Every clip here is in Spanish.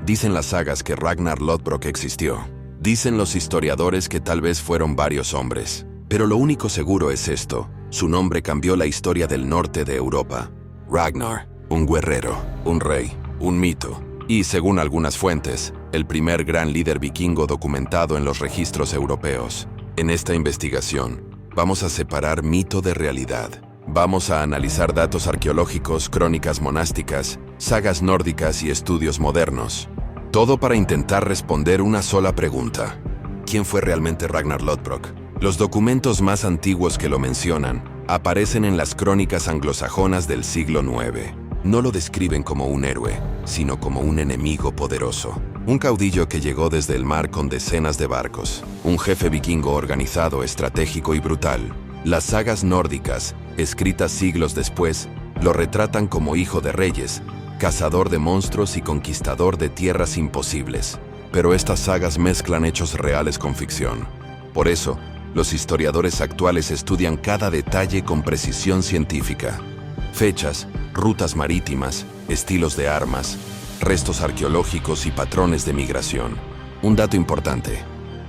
Dicen las sagas que Ragnar Lodbrok existió. Dicen los historiadores que tal vez fueron varios hombres. Pero lo único seguro es esto: su nombre cambió la historia del norte de Europa. Ragnar, un guerrero, un rey, un mito, y, según algunas fuentes, el primer gran líder vikingo documentado en los registros europeos. En esta investigación, vamos a separar mito de realidad. Vamos a analizar datos arqueológicos, crónicas monásticas, sagas nórdicas y estudios modernos. Todo para intentar responder una sola pregunta: ¿quién fue realmente Ragnar Lodbrok? Los documentos más antiguos que lo mencionan aparecen en las crónicas anglosajonas del siglo IX. No lo describen como un héroe, sino como un enemigo poderoso. Un caudillo que llegó desde el mar con decenas de barcos. Un jefe vikingo organizado, estratégico y brutal. Las sagas nórdicas, escritas siglos después, lo retratan como hijo de reyes, cazador de monstruos y conquistador de tierras imposibles. Pero estas sagas mezclan hechos reales con ficción. Por eso, los historiadores actuales estudian cada detalle con precisión científica. Fechas, rutas marítimas, estilos de armas, restos arqueológicos y patrones de migración. Un dato importante: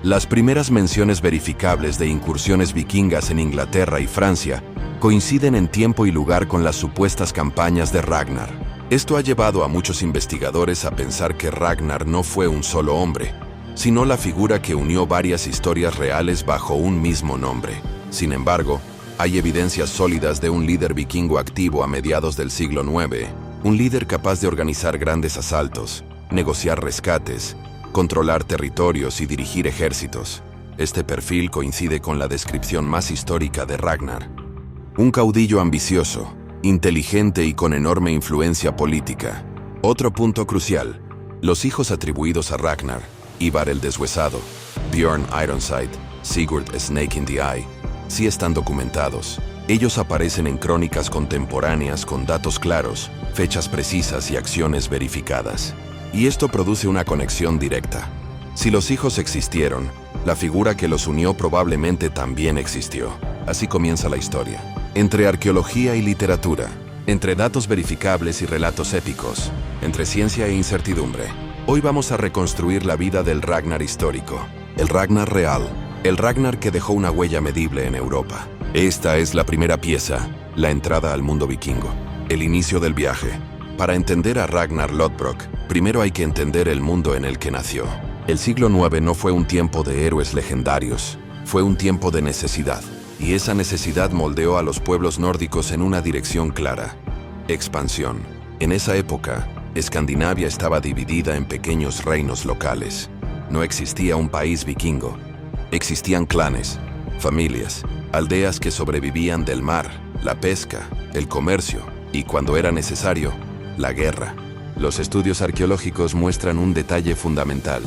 las primeras menciones verificables de incursiones vikingas en Inglaterra y Francia coinciden en tiempo y lugar con las supuestas campañas de Ragnar. Esto ha llevado a muchos investigadores a pensar que Ragnar no fue un solo hombre, sino la figura que unió varias historias reales bajo un mismo nombre. Sin embargo, hay evidencias sólidas de un líder vikingo activo a mediados del siglo IX, un líder capaz de organizar grandes asaltos, negociar rescates, controlar territorios y dirigir ejércitos. Este perfil coincide con la descripción más histórica de Ragnar: un caudillo ambicioso, inteligente y con enorme influencia política. Otro punto crucial: los hijos atribuidos a Ragnar, Ivar el Deshuesado, Bjorn Ironside, Sigurd Snake in the Eye, sí están documentados. Ellos aparecen en crónicas contemporáneas con datos claros, fechas precisas y acciones verificadas. Y esto produce una conexión directa. Si los hijos existieron, la figura que los unió probablemente también existió. Así comienza la historia. Entre arqueología y literatura, entre datos verificables y relatos épicos, entre ciencia e incertidumbre. Hoy vamos a reconstruir la vida del Ragnar histórico, el Ragnar real, el Ragnar que dejó una huella medible en Europa. Esta es la primera pieza, la entrada al mundo vikingo, el inicio del viaje. Para entender a Ragnar Lodbrok, primero hay que entender el mundo en el que nació. El siglo IX no fue un tiempo de héroes legendarios, fue un tiempo de necesidad. Y esa necesidad moldeó a los pueblos nórdicos en una dirección clara: expansión. En esa época, Escandinavia estaba dividida en pequeños reinos locales. No existía un país vikingo. Existían clanes, familias, aldeas que sobrevivían del mar, la pesca, el comercio y, cuando era necesario, la guerra. Los estudios arqueológicos muestran un detalle fundamental: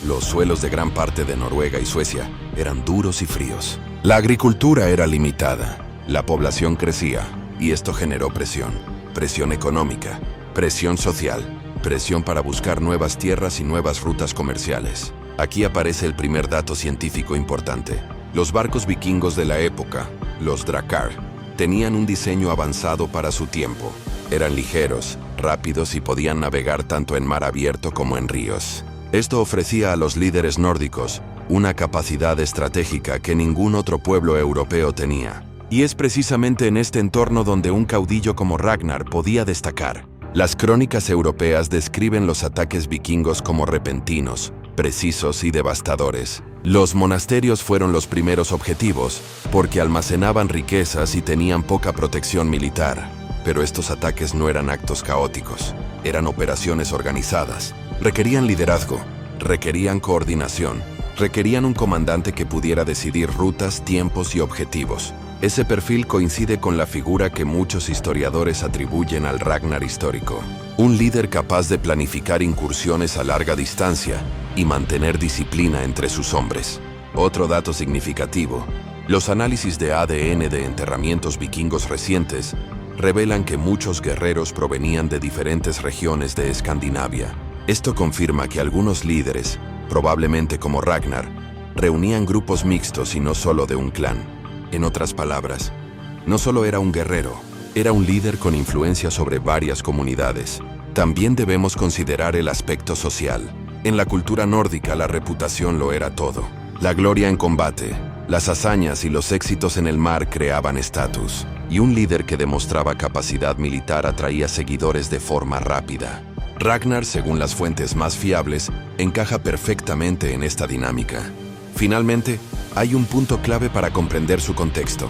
los suelos de gran parte de Noruega y Suecia eran duros y fríos. La agricultura era limitada, la población crecía, y esto generó presión. Presión económica, presión social, presión para buscar nuevas tierras y nuevas rutas comerciales. Aquí aparece el primer dato científico importante. Los barcos vikingos de la época, los Drakkar, tenían un diseño avanzado para su tiempo. Eran ligeros, rápidos y podían navegar tanto en mar abierto como en ríos. Esto ofrecía a los líderes nórdicos una capacidad estratégica que ningún otro pueblo europeo tenía. Y es precisamente en este entorno donde un caudillo como Ragnar podía destacar. Las crónicas europeas describen los ataques vikingos como repentinos, precisos y devastadores. Los monasterios fueron los primeros objetivos, porque almacenaban riquezas y tenían poca protección militar. Pero estos ataques no eran actos caóticos, eran operaciones organizadas. Requerían liderazgo, requerían coordinación, requerían un comandante que pudiera decidir rutas, tiempos y objetivos. Ese perfil coincide con la figura que muchos historiadores atribuyen al Ragnar histórico. Un líder capaz de planificar incursiones a larga distancia y mantener disciplina entre sus hombres. Otro dato significativo: los análisis de ADN de enterramientos vikingos recientes revelan que muchos guerreros provenían de diferentes regiones de Escandinavia. Esto confirma que algunos líderes, probablemente como Ragnar, reunían grupos mixtos y no solo de un clan. En otras palabras, no solo era un guerrero, era un líder con influencia sobre varias comunidades. También debemos considerar el aspecto social. En la cultura nórdica la reputación lo era todo. La gloria en combate, las hazañas y los éxitos en el mar creaban estatus, y un líder que demostraba capacidad militar atraía seguidores de forma rápida. Ragnar, según las fuentes más fiables, encaja perfectamente en esta dinámica. Finalmente, hay un punto clave para comprender su contexto: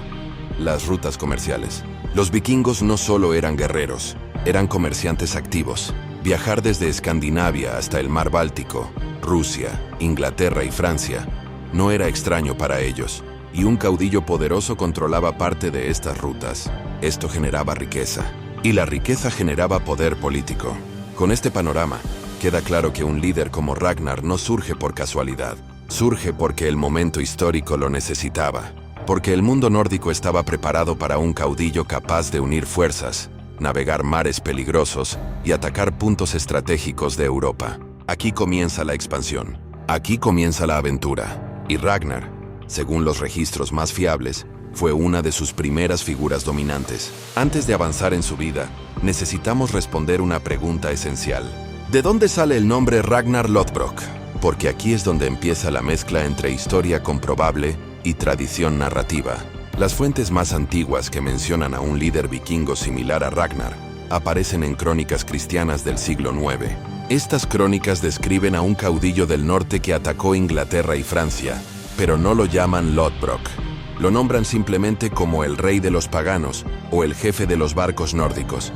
las rutas comerciales. Los vikingos no solo eran guerreros, eran comerciantes activos. Viajar desde Escandinavia hasta el mar Báltico, Rusia, Inglaterra y Francia no era extraño para ellos, y un caudillo poderoso controlaba parte de estas rutas. Esto generaba riqueza, y la riqueza generaba poder político. Con este panorama, queda claro que un líder como Ragnar no surge por casualidad. Surge porque el momento histórico lo necesitaba, porque el mundo nórdico estaba preparado para un caudillo capaz de unir fuerzas, navegar mares peligrosos y atacar puntos estratégicos de Europa. Aquí comienza la expansión, aquí comienza la aventura, y Ragnar, según los registros más fiables, fue una de sus primeras figuras dominantes. Antes de avanzar en su vida, necesitamos responder una pregunta esencial. ¿De dónde sale el nombre Ragnar Lodbrok? Porque aquí es donde empieza la mezcla entre historia comprobable y tradición narrativa. Las fuentes más antiguas que mencionan a un líder vikingo similar a Ragnar aparecen en crónicas cristianas del siglo IX. Estas crónicas describen a un caudillo del norte que atacó Inglaterra y Francia, pero no lo llaman Lodbrok. Lo nombran simplemente como el rey de los paganos o el jefe de los barcos nórdicos.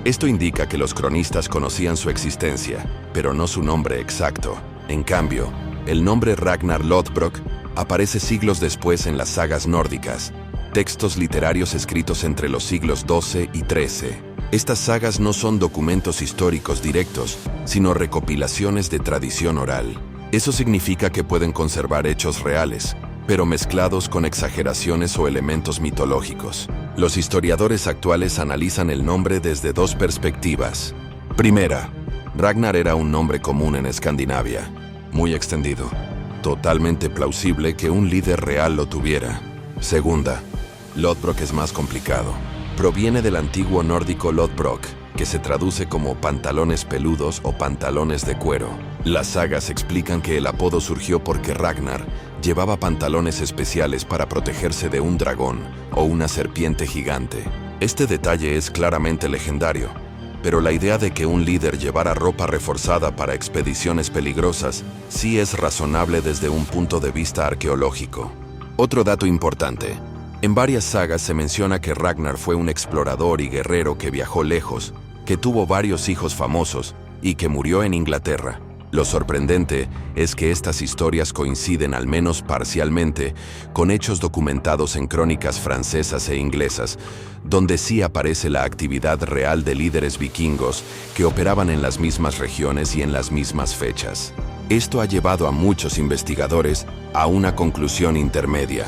Esto indica que los cronistas conocían su existencia, pero no su nombre exacto. En cambio, el nombre Ragnar Lodbrok aparece siglos después en las sagas nórdicas, textos literarios escritos entre los siglos XII y XIII. Estas sagas no son documentos históricos directos, sino recopilaciones de tradición oral. Eso significa que pueden conservar hechos reales, pero mezclados con exageraciones o elementos mitológicos. Los historiadores actuales analizan el nombre desde dos perspectivas. Primera, Ragnar era un nombre común en Escandinavia, muy extendido. Totalmente plausible que un líder real lo tuviera. Segunda, Lodbrok es más complicado. Proviene del antiguo nórdico Lodbrok, que se traduce como pantalones peludos o pantalones de cuero. Las sagas explican que el apodo surgió porque Ragnar llevaba pantalones especiales para protegerse de un dragón o una serpiente gigante. Este detalle es claramente legendario, pero la idea de que un líder llevara ropa reforzada para expediciones peligrosas sí es razonable desde un punto de vista arqueológico. Otro dato importante: en varias sagas se menciona que Ragnar fue un explorador y guerrero que viajó lejos, que tuvo varios hijos famosos y que murió en Inglaterra. Lo sorprendente es que estas historias coinciden al menos parcialmente con hechos documentados en crónicas francesas e inglesas, donde sí aparece la actividad real de líderes vikingos que operaban en las mismas regiones y en las mismas fechas. Esto ha llevado a muchos investigadores a una conclusión intermedia.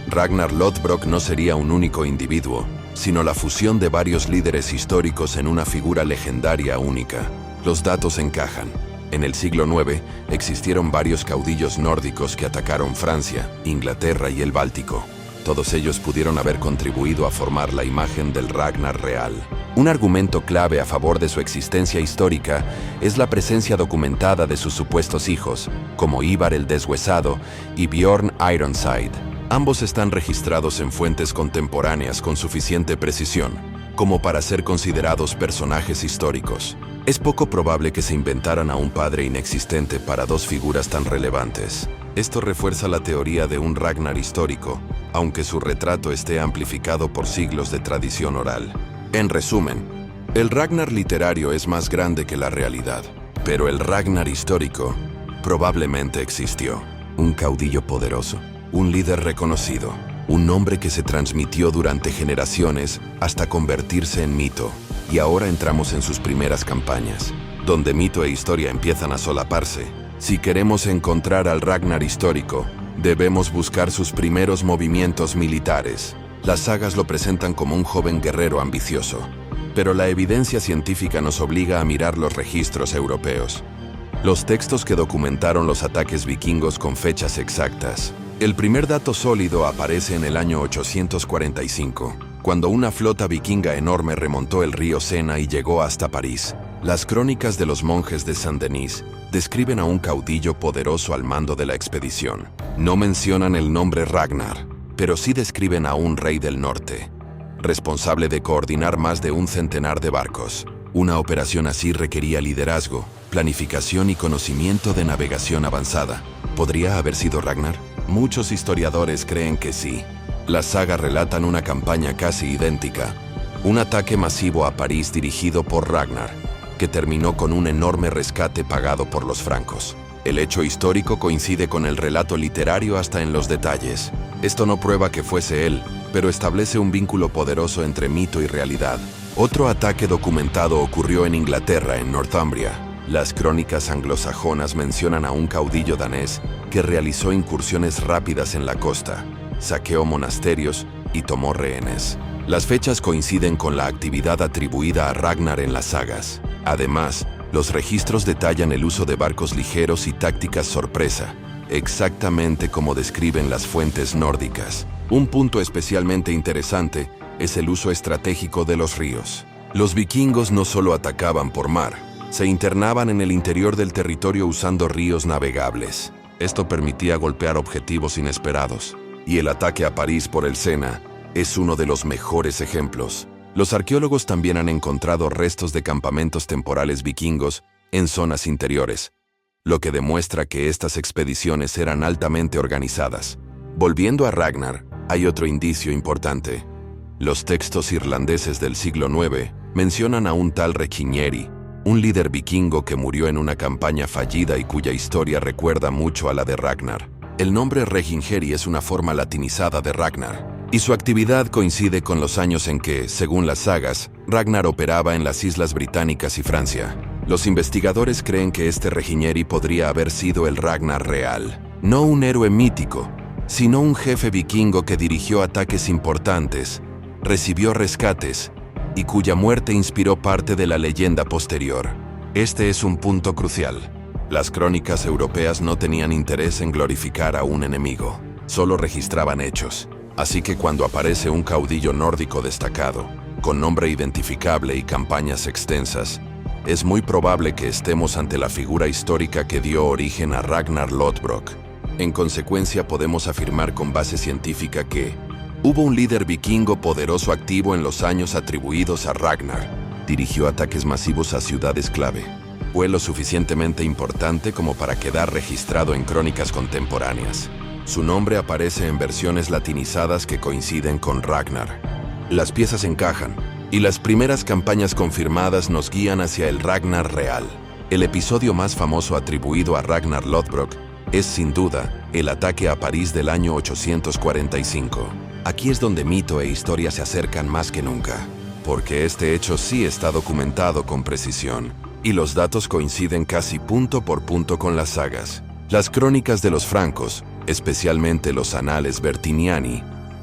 Ragnar Lodbrok no sería un único individuo, sino la fusión de varios líderes históricos en una figura legendaria única. Los datos encajan. En el siglo IX existieron varios caudillos nórdicos que atacaron Francia, Inglaterra y el Báltico. Todos ellos pudieron haber contribuido a formar la imagen del Ragnar real. Un argumento clave a favor de su existencia histórica es la presencia documentada de sus supuestos hijos, como Ivar el Deshuesado y Bjorn Ironside. Ambos están registrados en fuentes contemporáneas con suficiente precisión, como para ser considerados personajes históricos. Es poco probable que se inventaran a un padre inexistente para dos figuras tan relevantes. Esto refuerza la teoría de un Ragnar histórico, aunque su retrato esté amplificado por siglos de tradición oral. En resumen, el Ragnar literario es más grande que la realidad, pero el Ragnar histórico probablemente existió. Un caudillo poderoso, un líder reconocido, un nombre que se transmitió durante generaciones hasta convertirse en mito. Y ahora entramos en sus primeras campañas, donde mito e historia empiezan a solaparse. Si queremos encontrar al Ragnar histórico, debemos buscar sus primeros movimientos militares. Las sagas lo presentan como un joven guerrero ambicioso, pero la evidencia científica nos obliga a mirar los registros europeos. Los textos que documentaron los ataques vikingos con fechas exactas. El primer dato sólido aparece en el año 845. Cuando una flota vikinga enorme remontó el río Sena y llegó hasta París. Las crónicas de los monjes de Saint-Denis describen a un caudillo poderoso al mando de la expedición. No mencionan el nombre Ragnar, pero sí describen a un rey del norte, responsable de coordinar más de un centenar de barcos. Una operación así requería liderazgo, planificación y conocimiento de navegación avanzada. ¿Podría haber sido Ragnar? Muchos historiadores creen que sí. Las sagas relatan una campaña casi idéntica, un ataque masivo a París dirigido por Ragnar, que terminó con un enorme rescate pagado por los francos. El hecho histórico coincide con el relato literario hasta en los detalles. Esto no prueba que fuese él, pero establece un vínculo poderoso entre mito y realidad. Otro ataque documentado ocurrió en Inglaterra, en Northumbria. Las crónicas anglosajonas mencionan a un caudillo danés que realizó incursiones rápidas en la costa, saqueó monasterios y tomó rehenes. Las fechas coinciden con la actividad atribuida a Ragnar en las sagas. Además, los registros detallan el uso de barcos ligeros y tácticas sorpresa, exactamente como describen las fuentes nórdicas. Un punto especialmente interesante es el uso estratégico de los ríos. Los vikingos no solo atacaban por mar, se internaban en el interior del territorio usando ríos navegables. Esto permitía golpear objetivos inesperados, y el ataque a París por el Sena es uno de los mejores ejemplos. Los arqueólogos también han encontrado restos de campamentos temporales vikingos en zonas interiores, lo que demuestra que estas expediciones eran altamente organizadas. Volviendo a Ragnar, hay otro indicio importante. Los textos irlandeses del siglo IX mencionan a un tal Reginheri, un líder vikingo que murió en una campaña fallida y cuya historia recuerda mucho a la de Ragnar. El nombre Reginheri es una forma latinizada de Ragnar, y su actividad coincide con los años en que, según las sagas, Ragnar operaba en las Islas Británicas y Francia. Los investigadores creen que este Reginheri podría haber sido el Ragnar real, no un héroe mítico, sino un jefe vikingo que dirigió ataques importantes, recibió rescates y cuya muerte inspiró parte de la leyenda posterior. Este es un punto crucial. Las crónicas europeas no tenían interés en glorificar a un enemigo, solo registraban hechos. Así que cuando aparece un caudillo nórdico destacado, con nombre identificable y campañas extensas, es muy probable que estemos ante la figura histórica que dio origen a Ragnar Lodbrok. En consecuencia, podemos afirmar con base científica que hubo un líder vikingo poderoso activo en los años atribuidos a Ragnar. Dirigió ataques masivos a ciudades clave. Fue lo suficientemente importante como para quedar registrado en crónicas contemporáneas. Su nombre aparece en versiones latinizadas que coinciden con Ragnar. Las piezas encajan, y las primeras campañas confirmadas nos guían hacia el Ragnar real. El episodio más famoso atribuido a Ragnar Lodbrok es, sin duda, el ataque a París del año 845. Aquí es donde mito e historia se acercan más que nunca, porque este hecho sí está documentado con precisión, y los datos coinciden casi punto por punto con las sagas. Las crónicas de los francos, especialmente los Anales Bertiniani,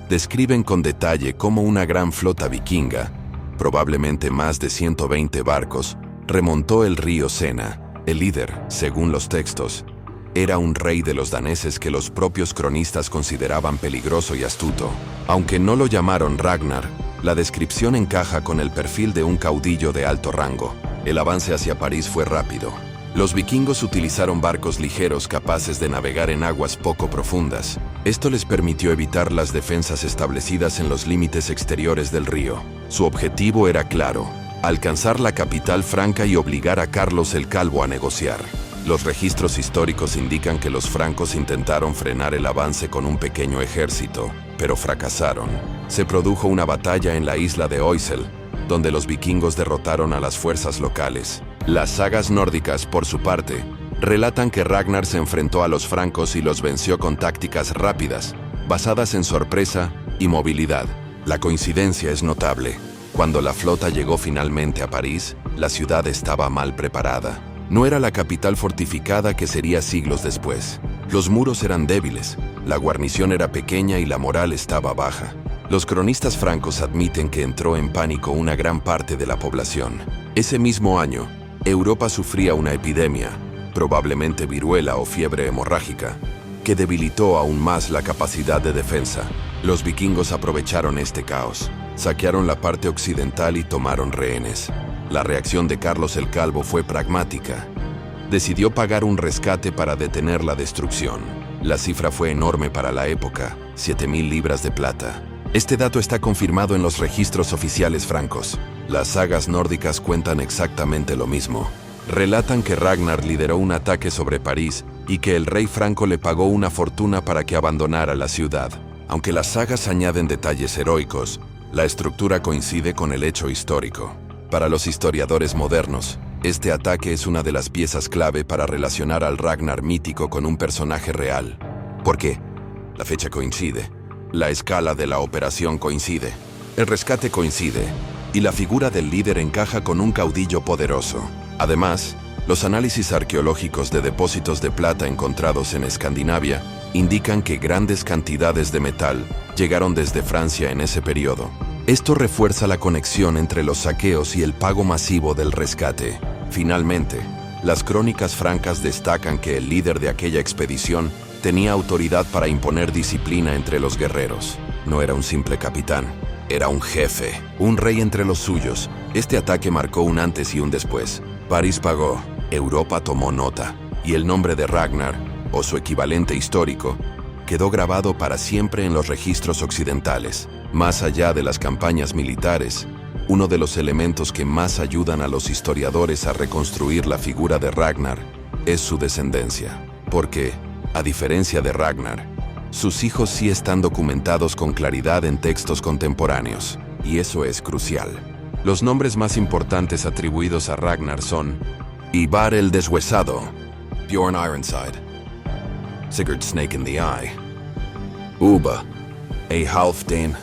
describen con detalle cómo una gran flota vikinga, probablemente más de 120 barcos, remontó el río Sena. El líder, según los textos, era un rey de los daneses que los propios cronistas consideraban peligroso y astuto. Aunque no lo llamaron Ragnar, la descripción encaja con el perfil de un caudillo de alto rango. El avance hacia París fue rápido. Los vikingos utilizaron barcos ligeros capaces de navegar en aguas poco profundas. Esto les permitió evitar las defensas establecidas en los límites exteriores del río. Su objetivo era claro: alcanzar la capital franca y obligar a Carlos el Calvo a negociar. Los registros históricos indican que los francos intentaron frenar el avance con un pequeño ejército, pero fracasaron. Se produjo una batalla en la isla de Oisel, donde los vikingos derrotaron a las fuerzas locales. Las sagas nórdicas, por su parte, relatan que Ragnar se enfrentó a los francos y los venció con tácticas rápidas, basadas en sorpresa y movilidad. La coincidencia es notable. Cuando la flota llegó finalmente a París, la ciudad estaba mal preparada. No era la capital fortificada que sería siglos después. Los muros eran débiles, la guarnición era pequeña y la moral estaba baja. Los cronistas francos admiten que entró en pánico una gran parte de la población. Ese mismo año, Europa sufría una epidemia, probablemente viruela o fiebre hemorrágica, que debilitó aún más la capacidad de defensa. Los vikingos aprovecharon este caos, saquearon la parte occidental y tomaron rehenes. La reacción de Carlos el Calvo fue pragmática. Decidió pagar un rescate para detener la destrucción. La cifra fue enorme para la época, 7.000 libras de plata. Este dato está confirmado en los registros oficiales francos. Las sagas nórdicas cuentan exactamente lo mismo. Relatan que Ragnar lideró un ataque sobre París y que el rey franco le pagó una fortuna para que abandonara la ciudad. Aunque las sagas añaden detalles heroicos, la estructura coincide con el hecho histórico. Para los historiadores modernos, este ataque es una de las piezas clave para relacionar al Ragnar mítico con un personaje real. ¿Por qué? La fecha coincide, la escala de la operación coincide, el rescate coincide, y la figura del líder encaja con un caudillo poderoso. Además, los análisis arqueológicos de depósitos de plata encontrados en Escandinavia indican que grandes cantidades de metal llegaron desde Francia en ese periodo. Esto refuerza la conexión entre los saqueos y el pago masivo del rescate. Finalmente, las crónicas francas destacan que el líder de aquella expedición tenía autoridad para imponer disciplina entre los guerreros. No era un simple capitán, era un jefe, un rey entre los suyos. Este ataque marcó un antes y un después. París pagó, Europa tomó nota, y el nombre de Ragnar, o su equivalente histórico, quedó grabado para siempre en los registros occidentales. Más allá de las campañas militares, uno de los elementos que más ayudan a los historiadores a reconstruir la figura de Ragnar es su descendencia. Porque, a diferencia de Ragnar, sus hijos sí están documentados con claridad en textos contemporáneos, y eso es crucial. Los nombres más importantes atribuidos a Ragnar son Ivar el Deshuesado, Bjorn Ironside, Sigurd Snake in the Eye, Ubba, Eyjolfdene.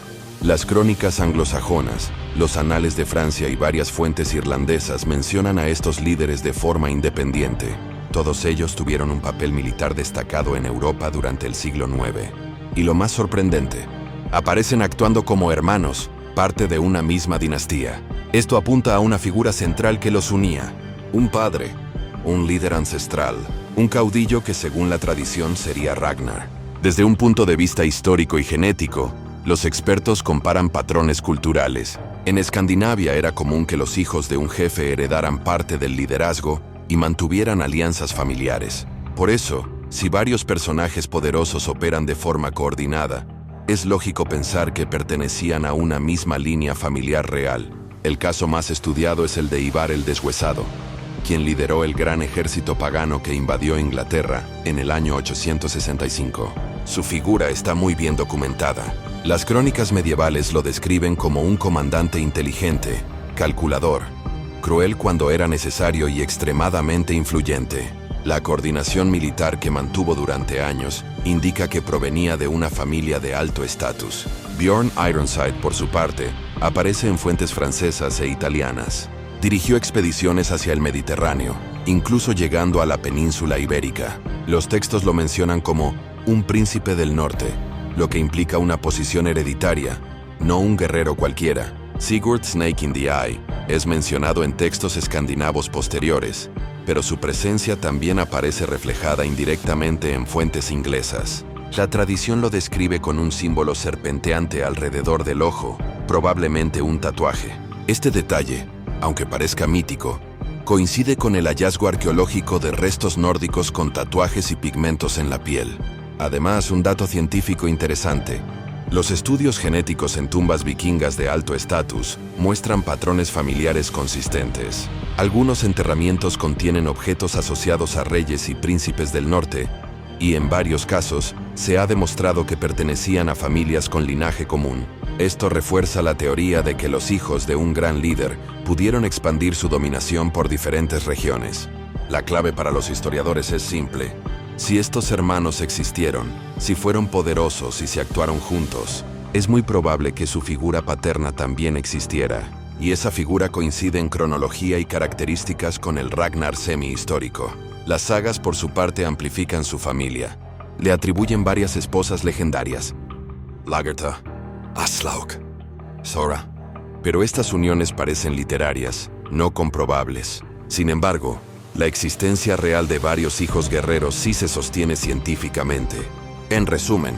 Las crónicas anglosajonas, los anales de Francia y varias fuentes irlandesas mencionan a estos líderes de forma independiente. Todos ellos tuvieron un papel militar destacado en Europa durante el siglo IX. Y lo más sorprendente, aparecen actuando como hermanos, parte de una misma dinastía. Esto apunta a una figura central que los unía: un padre, un líder ancestral, un caudillo que según la tradición sería Ragnar. Desde un punto de vista histórico y genético, los expertos comparan patrones culturales. En Escandinavia era común que los hijos de un jefe heredaran parte del liderazgo y mantuvieran alianzas familiares. Por eso, si varios personajes poderosos operan de forma coordinada, es lógico pensar que pertenecían a una misma línea familiar real. El caso más estudiado es el de Ivar el Deshuesado, quien lideró el gran ejército pagano que invadió Inglaterra en el año 865. Su figura está muy bien documentada. Las crónicas medievales lo describen como un comandante inteligente, calculador, cruel cuando era necesario y extremadamente influyente. La coordinación militar que mantuvo durante años indica que provenía de una familia de alto estatus. Bjorn Ironside, por su parte, aparece en fuentes francesas e italianas. Dirigió expediciones hacia el Mediterráneo, incluso llegando a la península ibérica. Los textos lo mencionan como un príncipe del norte, lo que implica una posición hereditaria, no un guerrero cualquiera. Sigurd Snake in the Eye es mencionado en textos escandinavos posteriores, pero su presencia también aparece reflejada indirectamente en fuentes inglesas. La tradición lo describe con un símbolo serpenteante alrededor del ojo, probablemente un tatuaje. Este detalle, aunque parezca mítico, coincide con el hallazgo arqueológico de restos nórdicos con tatuajes y pigmentos en la piel. Además, un dato científico interesante: los estudios genéticos en tumbas vikingas de alto estatus muestran patrones familiares consistentes. Algunos enterramientos contienen objetos asociados a reyes y príncipes del norte, y en varios casos se ha demostrado que pertenecían a familias con linaje común. Esto refuerza la teoría de que los hijos de un gran líder pudieron expandir su dominación por diferentes regiones. La clave para los historiadores es simple: si estos hermanos existieron, si fueron poderosos y si actuaron juntos, es muy probable que su figura paterna también existiera, y esa figura coincide en cronología y características con el Ragnar semi-histórico. Las sagas, por su parte, amplifican su familia. Le atribuyen varias esposas legendarias: Lagertha, Aslaug, Sora. Pero estas uniones parecen literarias, no comprobables. Sin embargo, la existencia real de varios hijos guerreros sí se sostiene científicamente. En resumen,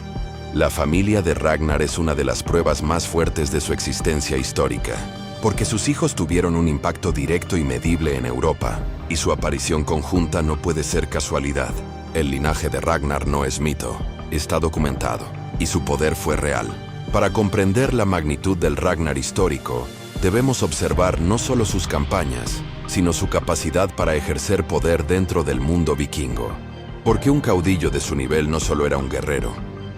la familia de Ragnar es una de las pruebas más fuertes de su existencia histórica. porque sus hijos tuvieron un impacto directo y medible en Europa, y su aparición conjunta no puede ser casualidad. El linaje de Ragnar no es mito, está documentado, y su poder fue real. Para comprender la magnitud del Ragnar histórico, debemos observar no solo sus campañas, sino su capacidad para ejercer poder dentro del mundo vikingo. Porque un caudillo de su nivel no solo era un guerrero,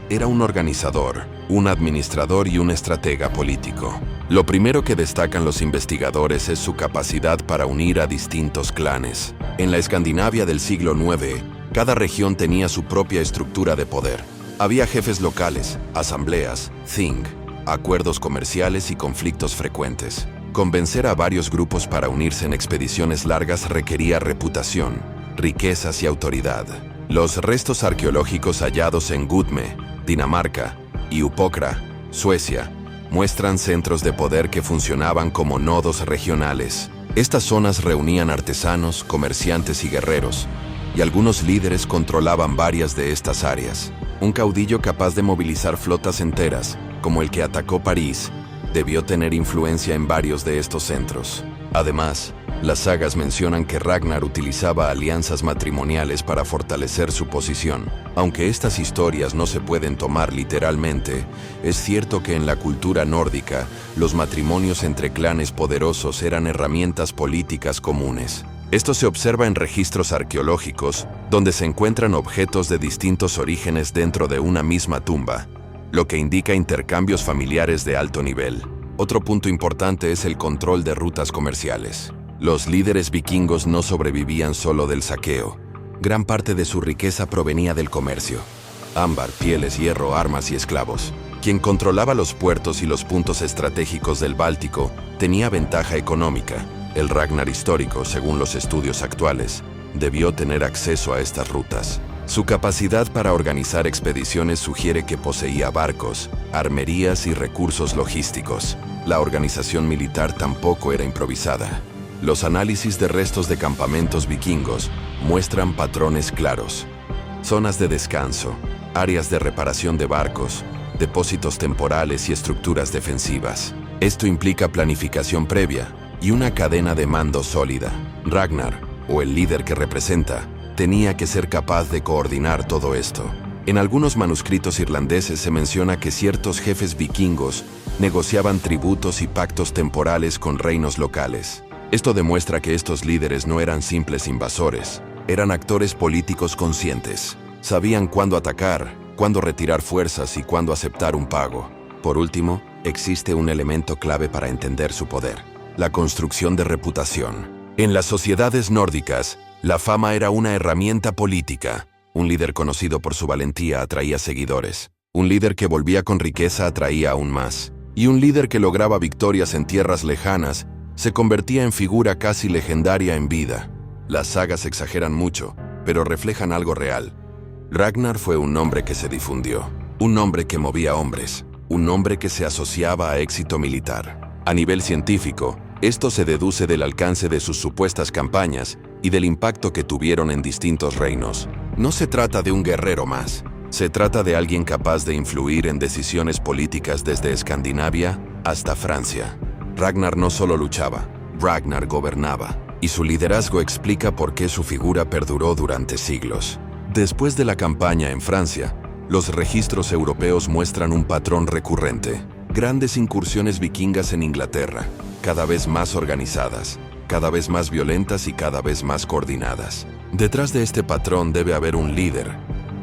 era un organizador, un administrador y un estratega político. Lo primero que destacan los investigadores es su capacidad para unir a distintos clanes. En la Escandinavia del siglo IX, cada región tenía su propia estructura de poder. Había jefes locales, asambleas, thing, acuerdos comerciales y conflictos frecuentes. Convencer a varios grupos para unirse en expediciones largas requería reputación, riquezas y autoridad. Los restos arqueológicos hallados en Gudme, Dinamarca, y Upokra, Suecia, muestran centros de poder que funcionaban como nodos regionales. Estas zonas reunían artesanos, comerciantes y guerreros, y algunos líderes controlaban varias de estas áreas. Un caudillo capaz de movilizar flotas enteras, como el que atacó París, debió tener influencia en varios de estos centros. Además, las sagas mencionan que Ragnar utilizaba alianzas matrimoniales para fortalecer su posición. Aunque estas historias no se pueden tomar literalmente, es cierto que en la cultura nórdica, los matrimonios entre clanes poderosos eran herramientas políticas comunes. Esto se observa en registros arqueológicos, donde se encuentran objetos de distintos orígenes dentro de una misma tumba, lo que indica intercambios familiares de alto nivel. Otro punto importante es el control de rutas comerciales. Los líderes vikingos no sobrevivían solo del saqueo. Gran parte de su riqueza provenía del comercio. Ámbar, pieles, hierro, armas y esclavos. Quien controlaba los puertos y los puntos estratégicos del Báltico tenía ventaja económica. El Ragnar histórico, según los estudios actuales, debió tener acceso a estas rutas. Su capacidad para organizar expediciones sugiere que poseía barcos, armerías y recursos logísticos. La organización militar tampoco era improvisada. Los análisis de restos de campamentos vikingos muestran patrones claros. Zonas de descanso, áreas de reparación de barcos, depósitos temporales y estructuras defensivas. Esto implica planificación previa y una cadena de mando sólida. Ragnar, o el líder que representa, tenía que ser capaz de coordinar todo esto. En algunos manuscritos irlandeses se menciona que ciertos jefes vikingos negociaban tributos y pactos temporales con reinos locales. Esto demuestra que estos líderes no eran simples invasores, eran actores políticos conscientes. Sabían cuándo atacar, cuándo retirar fuerzas y cuándo aceptar un pago. Por último, existe un elemento clave para entender su poder: la construcción de reputación. En las sociedades nórdicas, la fama era una herramienta política. Un líder conocido por su valentía atraía seguidores. Un líder que volvía con riqueza atraía aún más. Y un líder que lograba victorias en tierras lejanas se convertía en figura casi legendaria en vida. Las sagas exageran mucho, pero reflejan algo real. Ragnar fue un nombre que se difundió, un nombre que movía hombres, un nombre que se asociaba a éxito militar. A nivel científico, esto se deduce del alcance de sus supuestas campañas y del impacto que tuvieron en distintos reinos. No se trata de un guerrero más, se trata de alguien capaz de influir en decisiones políticas desde Escandinavia hasta Francia. Ragnar no solo luchaba, Ragnar gobernaba, y su liderazgo explica por qué su figura perduró durante siglos. Después de la campaña en Francia, los registros europeos muestran un patrón recurrente: grandes incursiones vikingas en Inglaterra, cada vez más organizadas, cada vez más violentas y cada vez más coordinadas. Detrás de este patrón debe haber un líder,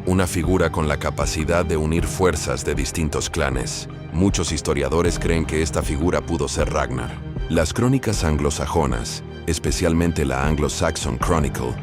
una figura con la capacidad de unir fuerzas de distintos clanes. Muchos historiadores creen que esta figura pudo ser Ragnar. Las crónicas anglosajonas, especialmente la Anglo-Saxon Chronicle,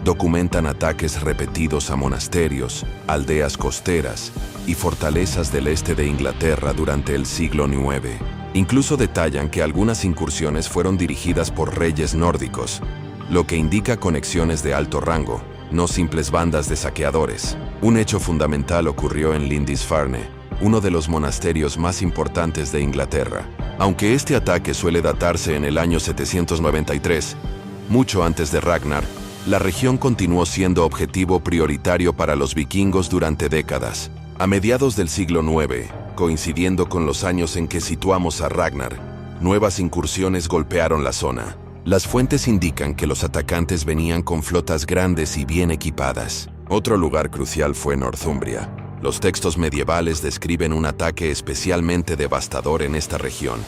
documentan ataques repetidos a monasterios, aldeas costeras y fortalezas del este de Inglaterra durante el siglo IX. Incluso detallan que algunas incursiones fueron dirigidas por reyes nórdicos, lo que indica conexiones de alto rango, no simples bandas de saqueadores. Un hecho fundamental ocurrió en Lindisfarne, uno de los monasterios más importantes de Inglaterra. Aunque este ataque suele datarse en el año 793, mucho antes de Ragnar, la región continuó siendo objetivo prioritario para los vikingos durante décadas. A mediados del siglo IX, coincidiendo con los años en que situamos a Ragnar, nuevas incursiones golpearon la zona. Las fuentes indican que los atacantes venían con flotas grandes y bien equipadas. Otro lugar crucial fue Northumbria. Los textos medievales describen un ataque especialmente devastador en esta región,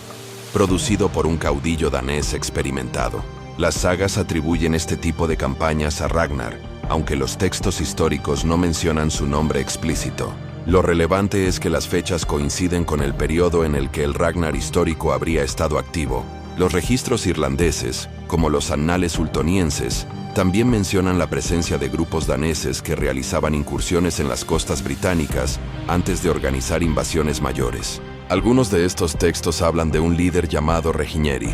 producido por un caudillo danés experimentado. Las sagas atribuyen este tipo de campañas a Ragnar, aunque los textos históricos no mencionan su nombre explícito. Lo relevante es que las fechas coinciden con el periodo en el que el Ragnar histórico habría estado activo. Los registros irlandeses, como los Annales Ultonienses, también mencionan la presencia de grupos daneses que realizaban incursiones en las costas británicas antes de organizar invasiones mayores. Algunos de estos textos hablan de un líder llamado Reginieri,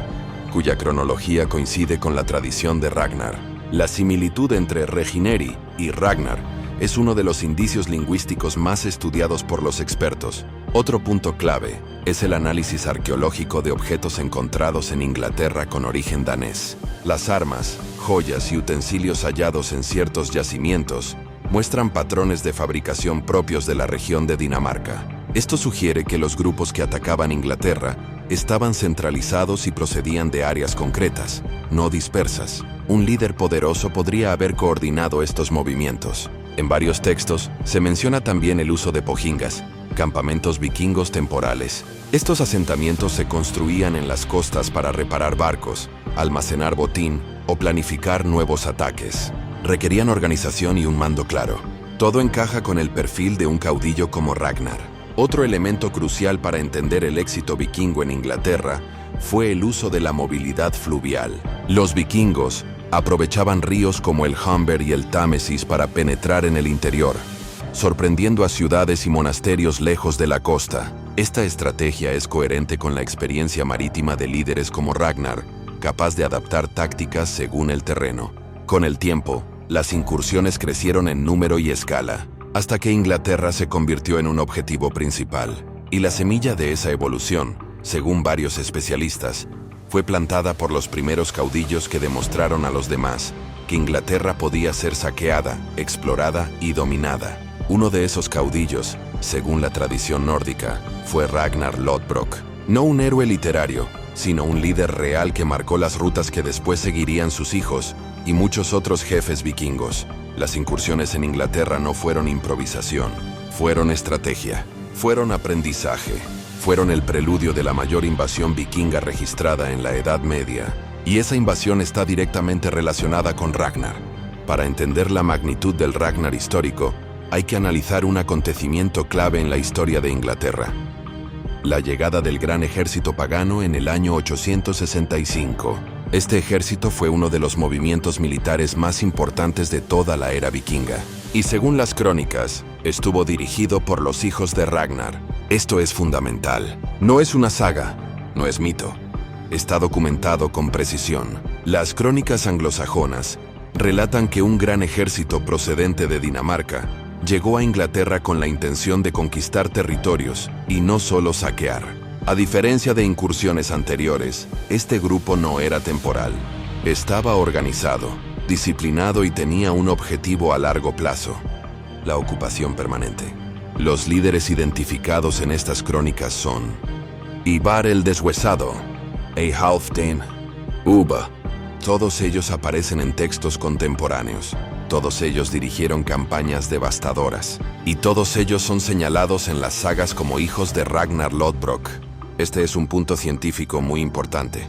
cuya cronología coincide con la tradición de Ragnar. La similitud entre Reginieri y Ragnar es uno de los indicios lingüísticos más estudiados por los expertos. Otro punto clave es el análisis arqueológico de objetos encontrados en Inglaterra con origen danés. Las armas, joyas y utensilios hallados en ciertos yacimientos muestran patrones de fabricación propios de la región de Dinamarca. Esto sugiere que los grupos que atacaban Inglaterra estaban centralizados y procedían de áreas concretas, no dispersas. Un líder poderoso podría haber coordinado estos movimientos. En varios textos se menciona también el uso de pojingas, campamentos vikingos temporales. Estos asentamientos se construían en las costas para reparar barcos, almacenar botín o planificar nuevos ataques. Requerían organización y un mando claro. Todo encaja con el perfil de un caudillo como Ragnar. Otro elemento crucial para entender el éxito vikingo en Inglaterra fue el uso de la movilidad fluvial. Los vikingos aprovechaban ríos como el Humber y el Támesis para penetrar en el interior, sorprendiendo a ciudades y monasterios lejos de la costa. Esta estrategia es coherente con la experiencia marítima de líderes como Ragnar, capaz de adaptar tácticas según el terreno. Con el tiempo, las incursiones crecieron en número y escala, hasta que Inglaterra se convirtió en un objetivo principal. Y la semilla de esa evolución, según varios especialistas, fue plantada por los primeros caudillos que demostraron a los demás que Inglaterra podía ser saqueada, explorada y dominada. Uno de esos caudillos, según la tradición nórdica, fue Ragnar Lodbrok. No un héroe literario, sino un líder real que marcó las rutas que después seguirían sus hijos y muchos otros jefes vikingos. Las incursiones en Inglaterra no fueron improvisación, fueron estrategia, fueron aprendizaje. Fueron el preludio de la mayor invasión vikinga registrada en la Edad Media, y esa invasión está directamente relacionada con Ragnar. Para entender la magnitud del Ragnar histórico, hay que analizar un acontecimiento clave en la historia de Inglaterra: la llegada del gran ejército pagano en el año 865. Este ejército fue uno de los movimientos militares más importantes de toda la era vikinga, y según las crónicas, estuvo dirigido por los hijos de Ragnar. Esto es fundamental. No es una saga, no es mito. Está documentado con precisión. Las crónicas anglosajonas relatan que un gran ejército procedente de Dinamarca llegó a Inglaterra con la intención de conquistar territorios y no solo saquear. A diferencia de incursiones anteriores, este grupo no era temporal. Estaba organizado, disciplinado y tenía un objetivo a largo plazo: la ocupación permanente. Los líderes identificados en estas crónicas son Ivar el Deshuesado, Eyjolfdene, Ubba. Todos ellos aparecen en textos contemporáneos. Todos ellos dirigieron campañas devastadoras. Y todos ellos son señalados en las sagas como hijos de Ragnar Lodbrok. Este es un punto científico muy importante.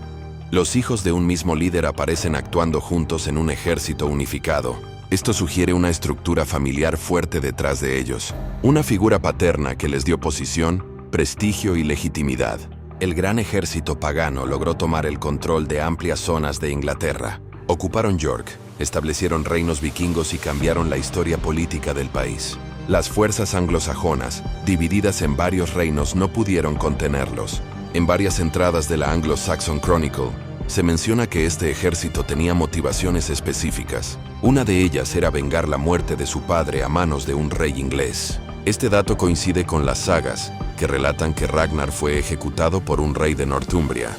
Los hijos de un mismo líder aparecen actuando juntos en un ejército unificado. Esto sugiere una estructura familiar fuerte detrás de ellos, una figura paterna que les dio posición, prestigio y legitimidad. El gran ejército pagano logró tomar el control de amplias zonas de Inglaterra. Ocuparon York, establecieron reinos vikingos y cambiaron la historia política del país. Las fuerzas anglosajonas, divididas en varios reinos, no pudieron contenerlos. En varias entradas de la Anglo-Saxon Chronicle, se menciona que este ejército tenía motivaciones específicas. Una de ellas era vengar la muerte de su padre a manos de un rey inglés. Este dato coincide con las sagas, que relatan que Ragnar fue ejecutado por un rey de Northumbria.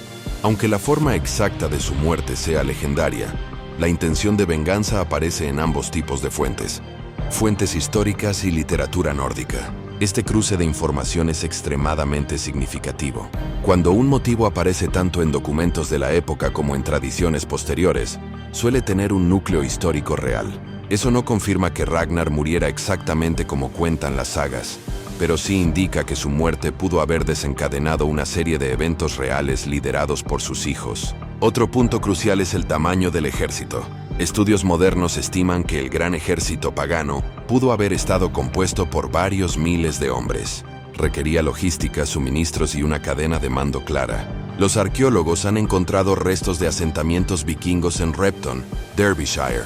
Aunque la forma exacta de su muerte sea legendaria, la intención de venganza aparece en ambos tipos de fuentes históricas y literatura nórdica. Este cruce de información es extremadamente significativo. Cuando un motivo aparece tanto en documentos de la época como en tradiciones posteriores, suele tener un núcleo histórico real. Eso no confirma que Ragnar muriera exactamente como cuentan las sagas, pero sí indica que su muerte pudo haber desencadenado una serie de eventos reales liderados por sus hijos. Otro punto crucial es el tamaño del ejército. Estudios modernos estiman que el gran ejército pagano pudo haber estado compuesto por varios miles de hombres. Requería logística, suministros y una cadena de mando clara. Los arqueólogos han encontrado restos de asentamientos vikingos en Repton, Derbyshire,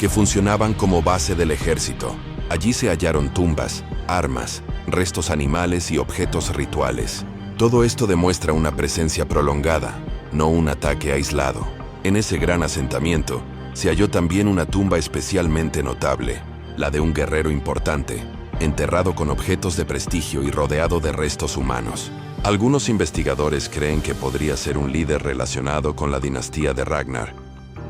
que funcionaban como base del ejército. Allí se hallaron tumbas, armas, restos animales y objetos rituales. Todo esto demuestra una presencia prolongada, no un ataque aislado. En ese gran asentamiento, se halló también una tumba especialmente notable, la de un guerrero importante, enterrado con objetos de prestigio y rodeado de restos humanos. Algunos investigadores creen que podría ser un líder relacionado con la dinastía de Ragnar,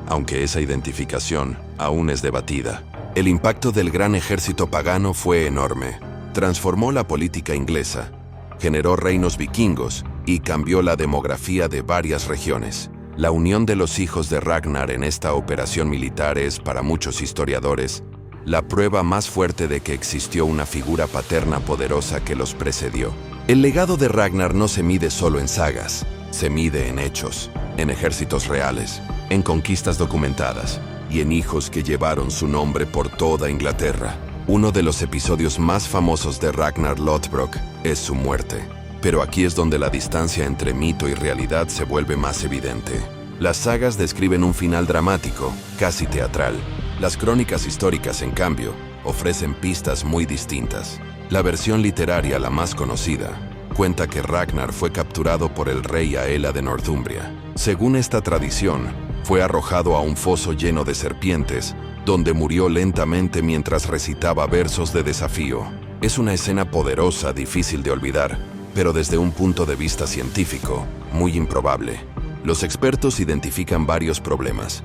aunque esa identificación aún es debatida. El impacto del gran ejército pagano fue enorme. Transformó la política inglesa, generó reinos vikingos y cambió la demografía de varias regiones. La unión de los hijos de Ragnar en esta operación militar es, para muchos historiadores, la prueba más fuerte de que existió una figura paterna poderosa que los precedió. El legado de Ragnar no se mide solo en sagas, se mide en hechos, en ejércitos reales, en conquistas documentadas y en hijos que llevaron su nombre por toda Inglaterra. Uno de los episodios más famosos de Ragnar Lothbrok es su muerte. Pero aquí es donde la distancia entre mito y realidad se vuelve más evidente. Las sagas describen un final dramático, casi teatral. Las crónicas históricas, en cambio, ofrecen pistas muy distintas. La versión literaria, la más conocida, cuenta que Ragnar fue capturado por el rey Aela de Northumbria. Según esta tradición, fue arrojado a un foso lleno de serpientes, donde murió lentamente mientras recitaba versos de desafío. Es una escena poderosa, difícil de olvidar, pero desde un punto de vista científico, muy improbable. Los expertos identifican varios problemas.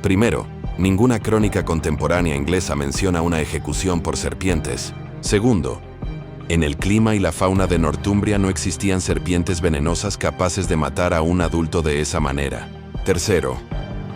Primero, ninguna crónica contemporánea inglesa menciona una ejecución por serpientes. Segundo, en el clima y la fauna de Northumbria no existían serpientes venenosas capaces de matar a un adulto de esa manera. Tercero,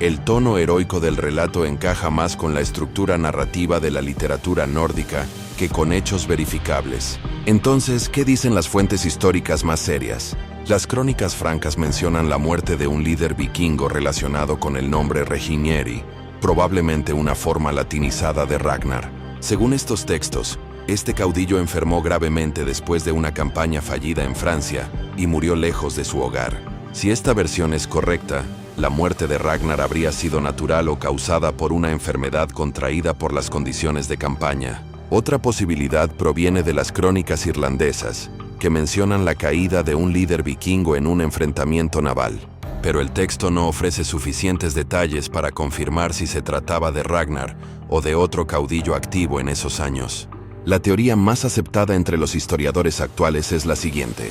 el tono heroico del relato encaja más con la estructura narrativa de la literatura nórdica que con hechos verificables. Entonces, ¿qué dicen las fuentes históricas más serias? Las crónicas francas mencionan la muerte de un líder vikingo relacionado con el nombre Reginieri, probablemente una forma latinizada de Ragnar. Según estos textos, este caudillo enfermó gravemente después de una campaña fallida en Francia y murió lejos de su hogar. Si esta versión es correcta, la muerte de Ragnar habría sido natural o causada por una enfermedad contraída por las condiciones de campaña. Otra posibilidad proviene de las crónicas irlandesas, que mencionan la caída de un líder vikingo en un enfrentamiento naval. Pero el texto no ofrece suficientes detalles para confirmar si se trataba de Ragnar o de otro caudillo activo en esos años. La teoría más aceptada entre los historiadores actuales es la siguiente.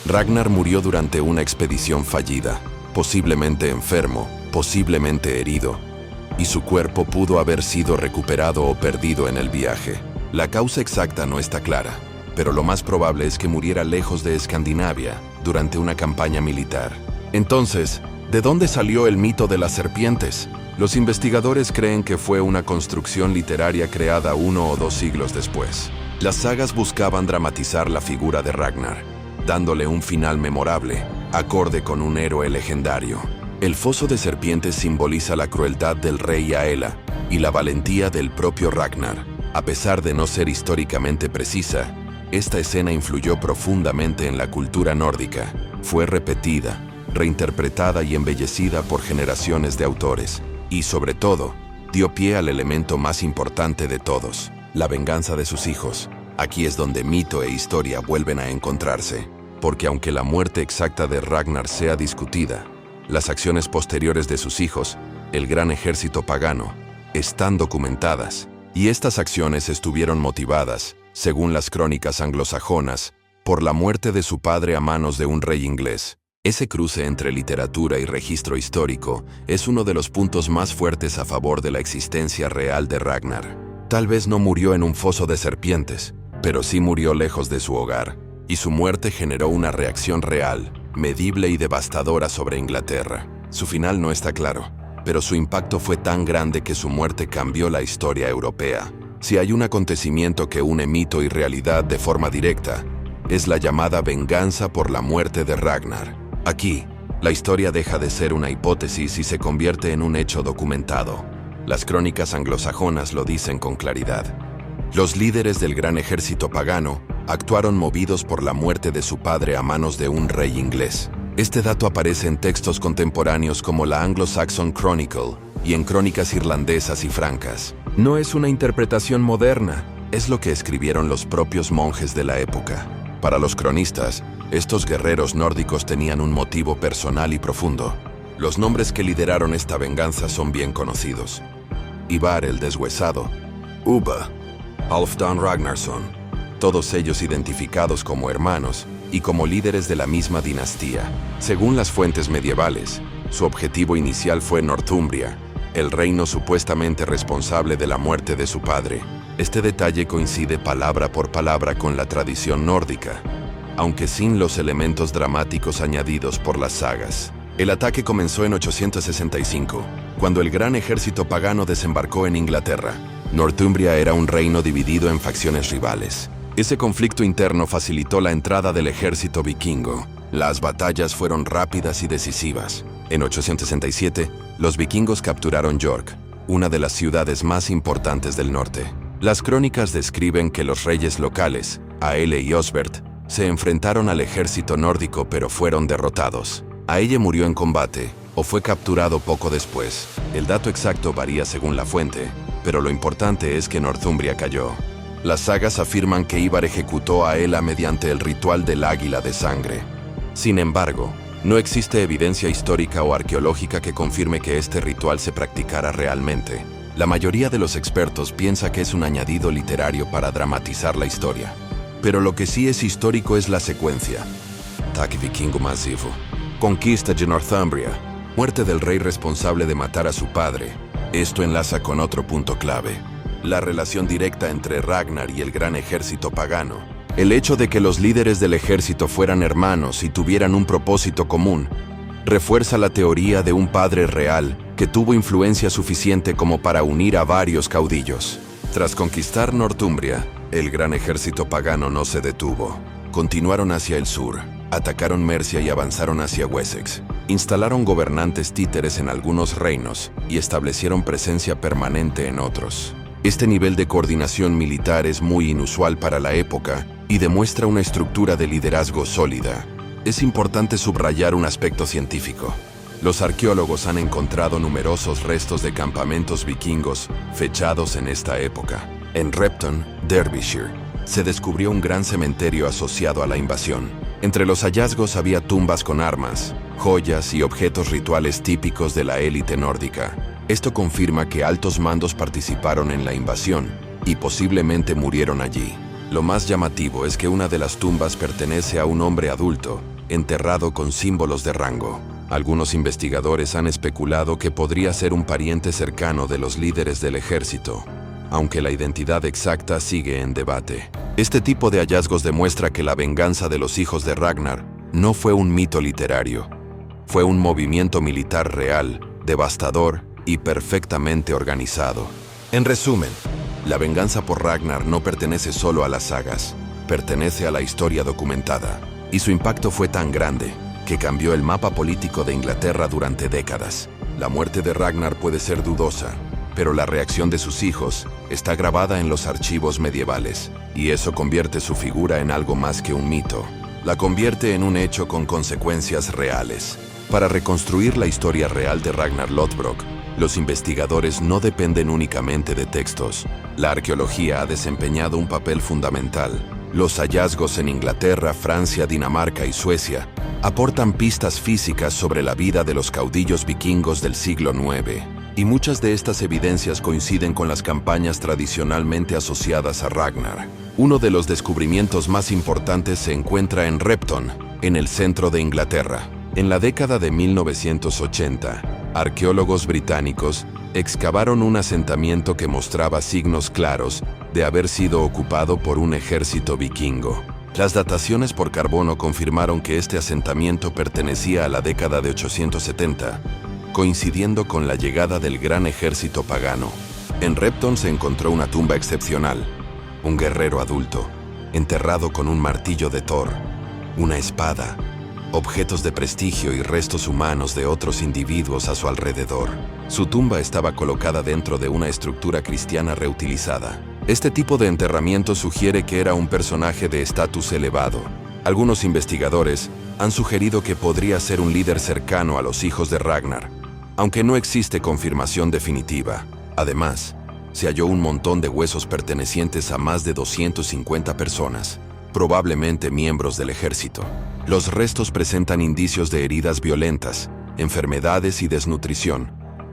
Ragnar murió durante una expedición fallida, posiblemente enfermo, posiblemente herido, y su cuerpo pudo haber sido recuperado o perdido en el viaje. La causa exacta no está clara, pero lo más probable es que muriera lejos de Escandinavia durante una campaña militar. Entonces, ¿de dónde salió el mito de las serpientes? Los investigadores creen que fue una construcción literaria creada 1 o 2 siglos después. Las sagas buscaban dramatizar la figura de Ragnar, dándole un final memorable, acorde con un héroe legendario. El foso de serpientes simboliza la crueldad del rey Aela y la valentía del propio Ragnar. A pesar de no ser históricamente precisa, esta escena influyó profundamente en la cultura nórdica. Fue repetida, reinterpretada y embellecida por generaciones de autores. Y sobre todo, dio pie al elemento más importante de todos, la venganza de sus hijos. Aquí es donde mito e historia vuelven a encontrarse, porque aunque la muerte exacta de Ragnar sea discutida, las acciones posteriores de sus hijos, el gran ejército pagano, están documentadas. Y estas acciones estuvieron motivadas, según las crónicas anglosajonas, por la muerte de su padre a manos de un rey inglés. Ese cruce entre literatura y registro histórico es uno de los puntos más fuertes a favor de la existencia real de Ragnar. Tal vez no murió en un foso de serpientes, pero sí murió lejos de su hogar, y su muerte generó una reacción real, medible y devastadora sobre Inglaterra. Su final no está claro, pero su impacto fue tan grande que su muerte cambió la historia europea. Si hay un acontecimiento que une mito y realidad de forma directa, es la llamada venganza por la muerte de Ragnar. Aquí, la historia deja de ser una hipótesis y se convierte en un hecho documentado. Las crónicas anglosajonas lo dicen con claridad. Los líderes del gran ejército pagano actuaron movidos por la muerte de su padre a manos de un rey inglés. Este dato aparece en textos contemporáneos como la Anglo-Saxon Chronicle y en crónicas irlandesas y francas. No es una interpretación moderna, es lo que escribieron los propios monjes de la época. Para los cronistas, estos guerreros nórdicos tenían un motivo personal y profundo. Los nombres que lideraron esta venganza son bien conocidos: Ivar el Deshuesado, Ubba, Halfdan Ragnarsson, todos ellos identificados como hermanos y como líderes de la misma dinastía. Según las fuentes medievales, su objetivo inicial fue Northumbria, el reino supuestamente responsable de la muerte de su padre. Este detalle coincide palabra por palabra con la tradición nórdica, aunque sin los elementos dramáticos añadidos por las sagas. El ataque comenzó en 865, cuando el gran ejército pagano desembarcó en Inglaterra. Northumbria era un reino dividido en facciones rivales. Ese conflicto interno facilitó la entrada del ejército vikingo. Las batallas fueron rápidas y decisivas. En 867, los vikingos capturaron York, una de las ciudades más importantes del norte. Las crónicas describen que los reyes locales, Aelle y Osbert, se enfrentaron al ejército nórdico pero fueron derrotados. Aelle murió en combate o fue capturado poco después. El dato exacto varía según la fuente, pero lo importante es que Northumbria cayó. Las sagas afirman que Ivar ejecutó a Ela mediante el ritual del águila de sangre. Sin embargo, no existe evidencia histórica o arqueológica que confirme que este ritual se practicara realmente. La mayoría de los expertos piensa que es un añadido literario para dramatizar la historia. Pero lo que sí es histórico es la secuencia. Ataque vikingo masivo. Conquista de Northumbria. Muerte del rey responsable de matar a su padre. Esto enlaza con otro punto clave: la relación directa entre Ragnar y el gran ejército pagano. El hecho de que los líderes del ejército fueran hermanos y tuvieran un propósito común refuerza la teoría de un padre real que tuvo influencia suficiente como para unir a varios caudillos. Tras conquistar Northumbria, el gran ejército pagano no se detuvo. Continuaron hacia el sur, atacaron Mercia y avanzaron hacia Wessex. Instalaron gobernantes títeres en algunos reinos y establecieron presencia permanente en otros. Este nivel de coordinación militar es muy inusual para la época y demuestra una estructura de liderazgo sólida. Es importante subrayar un aspecto científico. Los arqueólogos han encontrado numerosos restos de campamentos vikingos fechados en esta época. En Repton, Derbyshire, se descubrió un gran cementerio asociado a la invasión. Entre los hallazgos había tumbas con armas, joyas y objetos rituales típicos de la élite nórdica. Esto confirma que altos mandos participaron en la invasión y posiblemente murieron allí. Lo más llamativo es que una de las tumbas pertenece a un hombre adulto, enterrado con símbolos de rango. Algunos investigadores han especulado que podría ser un pariente cercano de los líderes del ejército, aunque la identidad exacta sigue en debate. Este tipo de hallazgos demuestra que la venganza de los hijos de Ragnar no fue un mito literario. Fue un movimiento militar real, devastador y perfectamente organizado. En resumen, la venganza por Ragnar no pertenece solo a las sagas, pertenece a la historia documentada, y su impacto fue tan grande que cambió el mapa político de Inglaterra durante décadas. La muerte de Ragnar puede ser dudosa, pero la reacción de sus hijos está grabada en los archivos medievales, y eso convierte su figura en algo más que un mito. La convierte en un hecho con consecuencias reales. Para reconstruir la historia real de Ragnar Lothbrok, los investigadores no dependen únicamente de textos. La arqueología ha desempeñado un papel fundamental. Los hallazgos en Inglaterra, Francia, Dinamarca y Suecia aportan pistas físicas sobre la vida de los caudillos vikingos del siglo IX. Y muchas de estas evidencias coinciden con las campañas tradicionalmente asociadas a Ragnar. Uno de los descubrimientos más importantes se encuentra en Repton, en el centro de Inglaterra. En la década de 1980, arqueólogos británicos excavaron un asentamiento que mostraba signos claros de haber sido ocupado por un ejército vikingo. Las dataciones por carbono confirmaron que este asentamiento pertenecía a la década de 870, coincidiendo con la llegada del gran ejército pagano. En Repton se encontró una tumba excepcional, un guerrero adulto, enterrado con un martillo de Thor, una espada, objetos de prestigio y restos humanos de otros individuos a su alrededor. Su tumba estaba colocada dentro de una estructura cristiana reutilizada. Este tipo de enterramiento sugiere que era un personaje de estatus elevado. Algunos investigadores han sugerido que podría ser un líder cercano a los hijos de Ragnar, aunque no existe confirmación definitiva. Además, se halló un montón de huesos pertenecientes a más de 250 personas, probablemente miembros del ejército. Los restos presentan indicios de heridas violentas, enfermedades y desnutrición,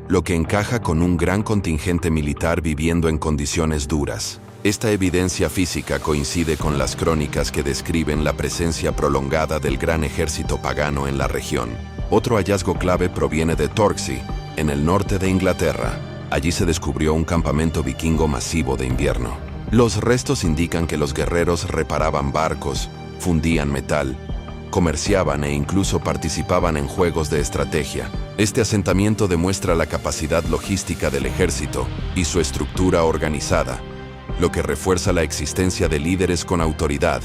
lo que encaja con un gran contingente militar viviendo en condiciones duras. Esta evidencia física coincide con las crónicas que describen la presencia prolongada del gran ejército pagano en la región. Otro hallazgo clave proviene de Torksey, en el norte de Inglaterra. Allí se descubrió un campamento vikingo masivo de invierno. Los restos indican que los guerreros reparaban barcos, fundían metal, comerciaban e incluso participaban en juegos de estrategia. Este asentamiento demuestra la capacidad logística del ejército y su estructura organizada, lo que refuerza la existencia de líderes con autoridad,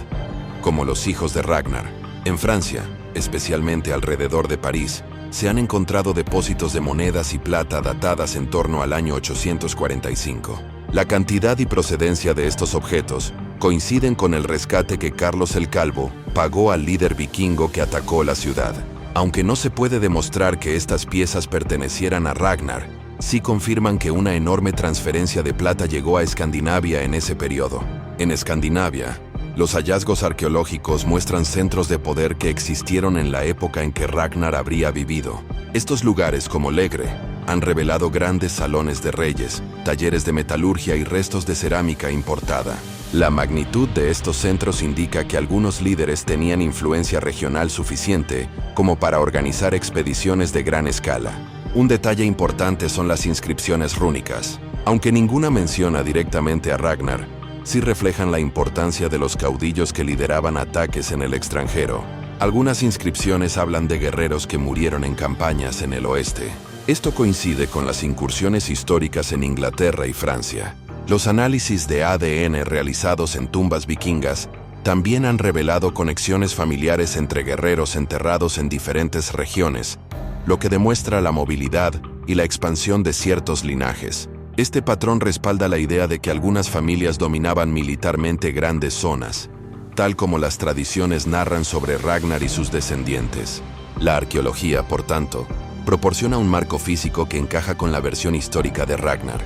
como los hijos de Ragnar. En Francia, especialmente alrededor de París, se han encontrado depósitos de monedas y plata datadas en torno al año 845. La cantidad y procedencia de estos objetos coinciden con el rescate que Carlos el Calvo pagó al líder vikingo que atacó la ciudad. Aunque no se puede demostrar que estas piezas pertenecieran a Ragnar, sí confirman que una enorme transferencia de plata llegó a Escandinavia en ese periodo. En Escandinavia, los hallazgos arqueológicos muestran centros de poder que existieron en la época en que Ragnar habría vivido. Estos lugares, como Legre, han revelado grandes salones de reyes, talleres de metalurgia y restos de cerámica importada. La magnitud de estos centros indica que algunos líderes tenían influencia regional suficiente como para organizar expediciones de gran escala. Un detalle importante son las inscripciones rúnicas. Aunque ninguna menciona directamente a Ragnar, sí reflejan la importancia de los caudillos que lideraban ataques en el extranjero. Algunas inscripciones hablan de guerreros que murieron en campañas en el oeste. Esto coincide con las incursiones históricas en Inglaterra y Francia. Los análisis de ADN realizados en tumbas vikingas también han revelado conexiones familiares entre guerreros enterrados en diferentes regiones, lo que demuestra la movilidad y la expansión de ciertos linajes. Este patrón respalda la idea de que algunas familias dominaban militarmente grandes zonas, tal como las tradiciones narran sobre Ragnar y sus descendientes. La arqueología, por tanto, proporciona un marco físico que encaja con la versión histórica de Ragnar.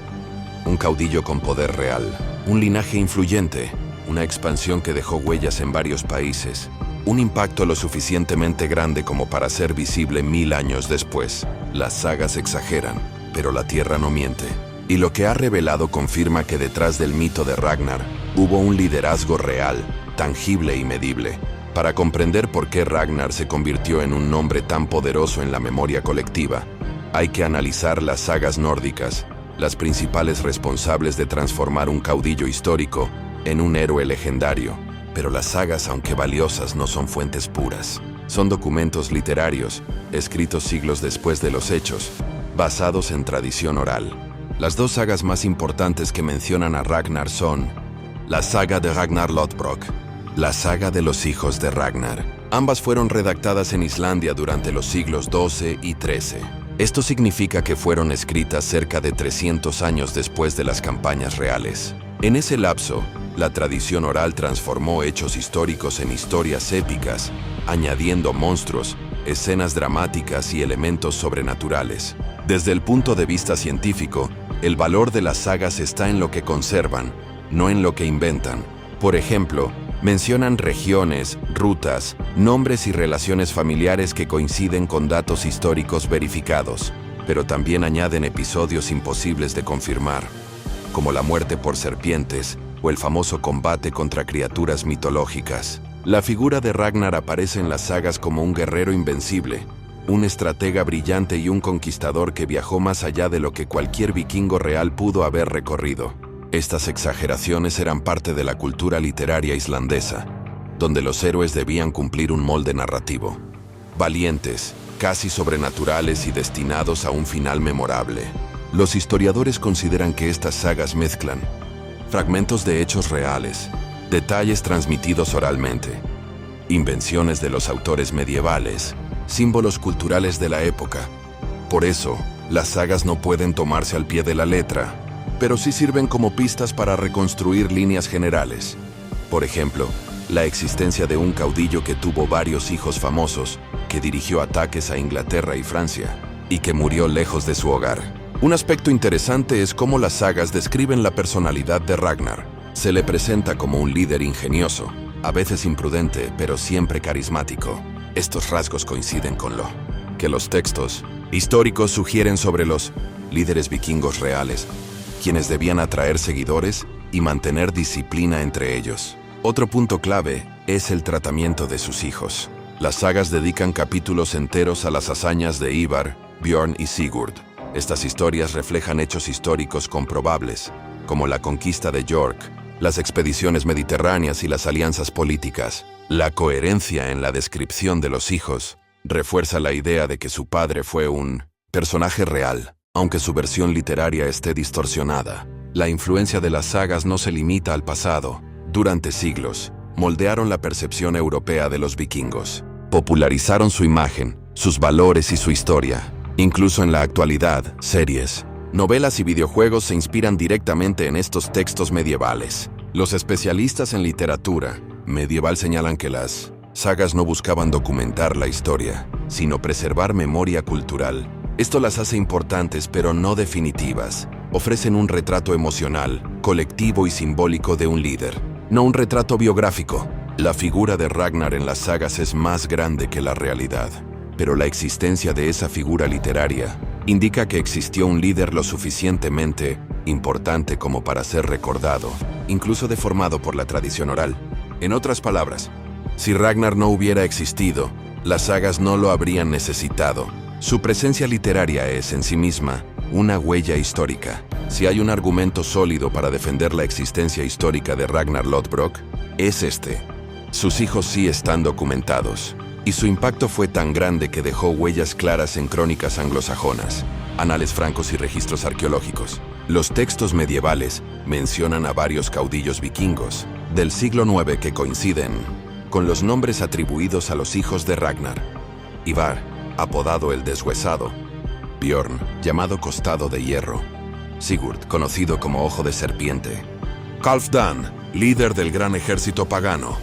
Un caudillo con poder real, un linaje influyente, una expansión que dejó huellas en varios países, un impacto lo suficientemente grande como para ser visible 1000 años después. Las sagas exageran, pero la tierra no miente. Y lo que ha revelado confirma que detrás del mito de Ragnar hubo un liderazgo real, tangible y medible. Para comprender por qué Ragnar se convirtió en un nombre tan poderoso en la memoria colectiva, hay que analizar las sagas nórdicas, las principales responsables de transformar un caudillo histórico en un héroe legendario. Pero las sagas, aunque valiosas, no son fuentes puras. Son documentos literarios, escritos siglos después de los hechos, basados en tradición oral. Las dos sagas más importantes que mencionan a Ragnar son la saga de Ragnar Lodbrok, la saga de los hijos de Ragnar. Ambas fueron redactadas en Islandia durante los siglos XII y XIII. Esto significa que fueron escritas cerca de 300 años después de las campañas reales. En ese lapso, la tradición oral transformó hechos históricos en historias épicas, añadiendo monstruos, escenas dramáticas y elementos sobrenaturales. Desde el punto de vista científico, el valor de las sagas está en lo que conservan, no en lo que inventan. Por ejemplo, mencionan regiones, rutas, nombres y relaciones familiares que coinciden con datos históricos verificados, pero también añaden episodios imposibles de confirmar, como la muerte por serpientes o el famoso combate contra criaturas mitológicas. La figura de Ragnar aparece en las sagas como un guerrero invencible, un estratega brillante y un conquistador que viajó más allá de lo que cualquier vikingo real pudo haber recorrido. Estas exageraciones eran parte de la cultura literaria islandesa, donde los héroes debían cumplir un molde narrativo. Valientes, casi sobrenaturales y destinados a un final memorable. Los historiadores consideran que estas sagas mezclan fragmentos de hechos reales, detalles transmitidos oralmente, invenciones de los autores medievales, símbolos culturales de la época. Por eso, las sagas no pueden tomarse al pie de la letra, pero sí sirven como pistas para reconstruir líneas generales. Por ejemplo, la existencia de un caudillo que tuvo varios hijos famosos, que dirigió ataques a Inglaterra y Francia, y que murió lejos de su hogar. Un aspecto interesante es cómo las sagas describen la personalidad de Ragnar. Se le presenta como un líder ingenioso, a veces imprudente, pero siempre carismático. Estos rasgos coinciden con lo que los textos históricos sugieren sobre los líderes vikingos reales, quienes debían atraer seguidores y mantener disciplina entre ellos. Otro punto clave es el tratamiento de sus hijos. Las sagas dedican capítulos enteros a las hazañas de Ivar, Björn y Sigurd. Estas historias reflejan hechos históricos comprobables, como la conquista de York, las expediciones mediterráneas y las alianzas políticas. La coherencia en la descripción de los hijos refuerza la idea de que su padre fue un personaje real, aunque su versión literaria esté distorsionada. La influencia de las sagas no se limita al pasado. Durante siglos, moldearon la percepción europea de los vikingos. Popularizaron su imagen, sus valores y su historia. Incluso en la actualidad, series, novelas y videojuegos se inspiran directamente en estos textos medievales. Los especialistas en literatura medieval señalan que las sagas no buscaban documentar la historia, sino preservar memoria cultural. Esto las hace importantes pero no definitivas. Ofrecen un retrato emocional, colectivo y simbólico de un líder, no un retrato biográfico. La figura de Ragnar en las sagas es más grande que la realidad, pero la existencia de esa figura literaria indica que existió un líder lo suficientemente importante como para ser recordado, incluso deformado por la tradición oral. En otras palabras, si Ragnar no hubiera existido, las sagas no lo habrían necesitado. Su presencia literaria es, en sí misma, una huella histórica. Si hay un argumento sólido para defender la existencia histórica de Ragnar Lodbrok, es este. Sus hijos sí están documentados, y su impacto fue tan grande que dejó huellas claras en crónicas anglosajonas, anales francos y registros arqueológicos. Los textos medievales mencionan a varios caudillos vikingos del siglo IX que coinciden con los nombres atribuidos a los hijos de Ragnar. Ivar, apodado el Deshuesado; Björn, llamado Costado de Hierro; Sigurd, conocido como Ojo de Serpiente; Halfdan, líder del gran ejército pagano.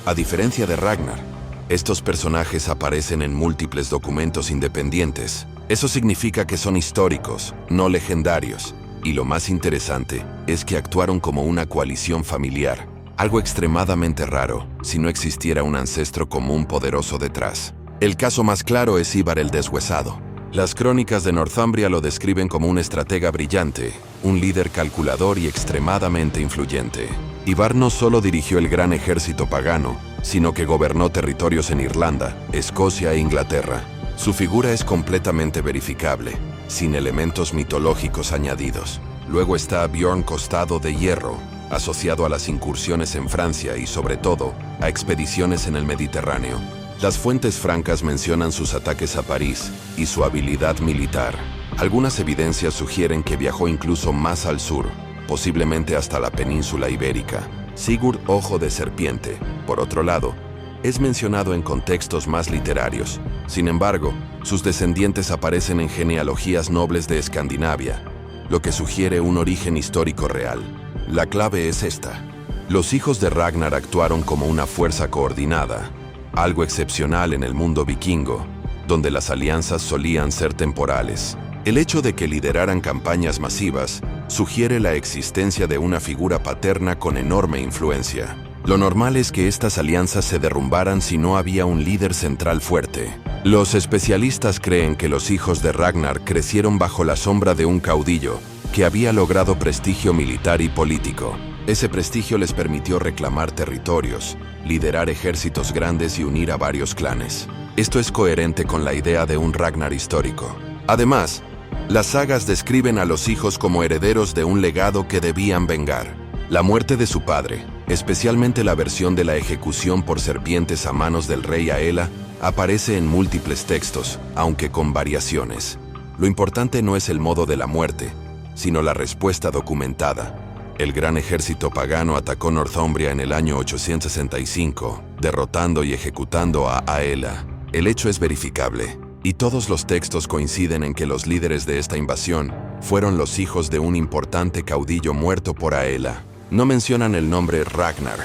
A diferencia de Ragnar, estos personajes aparecen en múltiples documentos independientes. Eso significa que son históricos, no legendarios. Y lo más interesante es que actuaron como una coalición familiar, algo extremadamente raro si no existiera un ancestro común poderoso detrás. El caso más claro es Ivar el Deshuesado. Las crónicas de Northumbria lo describen como un estratega brillante, un líder calculador y extremadamente influyente. Ivar no solo dirigió el gran ejército pagano, sino que gobernó territorios en Irlanda, Escocia e Inglaterra. Su figura es completamente verificable, sin elementos mitológicos añadidos. Luego está Björn Costado de Hierro, asociado a las incursiones en Francia y, sobre todo, a expediciones en el Mediterráneo. Las fuentes francas mencionan sus ataques a París y su habilidad militar. Algunas evidencias sugieren que viajó incluso más al sur, posiblemente hasta la península ibérica. Sigurd Ojo de Serpiente, por otro lado, es mencionado en contextos más literarios. Sin embargo, sus descendientes aparecen en genealogías nobles de Escandinavia, lo que sugiere un origen histórico real. La clave es esta: los hijos de Ragnar actuaron como una fuerza coordinada, algo excepcional en el mundo vikingo, donde las alianzas solían ser temporales. El hecho de que lideraran campañas masivas sugiere la existencia de una figura paterna con enorme influencia. Lo normal es que estas alianzas se derrumbaran si no había un líder central fuerte. Los especialistas creen que los hijos de Ragnar crecieron bajo la sombra de un caudillo que había logrado prestigio militar y político. Ese prestigio les permitió reclamar territorios, liderar ejércitos grandes y unir a varios clanes. Esto es coherente con la idea de un Ragnar histórico. Además, las sagas describen a los hijos como herederos de un legado que debían vengar. La muerte de su padre, especialmente la versión de la ejecución por serpientes a manos del rey Aela, aparece en múltiples textos, aunque con variaciones. Lo importante no es el modo de la muerte, sino la respuesta documentada. El gran ejército pagano atacó Northumbria en el año 865, derrotando y ejecutando a Aela. El hecho es verificable, y todos los textos coinciden en que los líderes de esta invasión fueron los hijos de un importante caudillo muerto por Aela. No mencionan el nombre Ragnar,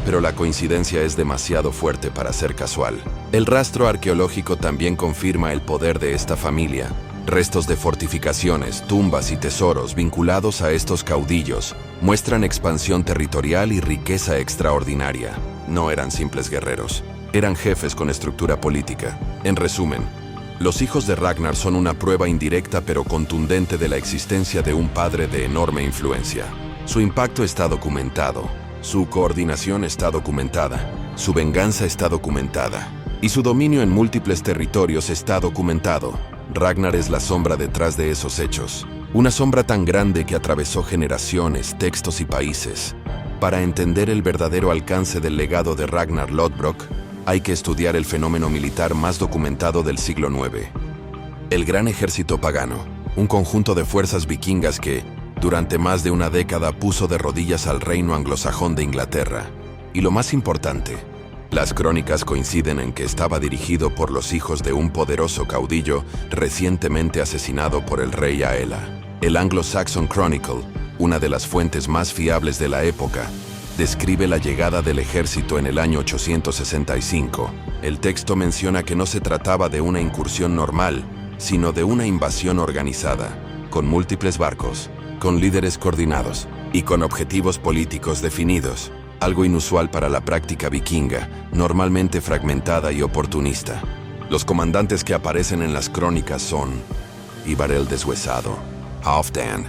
pero la coincidencia es demasiado fuerte para ser casual. El rastro arqueológico también confirma el poder de esta familia. Restos de fortificaciones, tumbas y tesoros vinculados a estos caudillos muestran expansión territorial y riqueza extraordinaria. No eran simples guerreros, eran jefes con estructura política. En resumen, los hijos de Ragnar son una prueba indirecta pero contundente de la existencia de un padre de enorme influencia. Su impacto está documentado, su coordinación está documentada, su venganza está documentada, y su dominio en múltiples territorios está documentado. Ragnar es la sombra detrás de esos hechos, una sombra tan grande que atravesó generaciones, textos y países. Para entender el verdadero alcance del legado de Ragnar Lodbrok, hay que estudiar el fenómeno militar más documentado del siglo IX. El gran ejército pagano, un conjunto de fuerzas vikingas que, durante más de una década, puso de rodillas al reino anglosajón de Inglaterra. Y lo más importante, las crónicas coinciden en que estaba dirigido por los hijos de un poderoso caudillo recientemente asesinado por el rey Aela. El Anglo-Saxon Chronicle, una de las fuentes más fiables de la época, describe la llegada del ejército en el año 865. El texto menciona que no se trataba de una incursión normal, sino de una invasión organizada, con múltiples barcos, con líderes coordinados y con objetivos políticos definidos, algo inusual para la práctica vikinga, normalmente fragmentada y oportunista. Los comandantes que aparecen en las crónicas son Ivar el Deshuesado, Halfdan,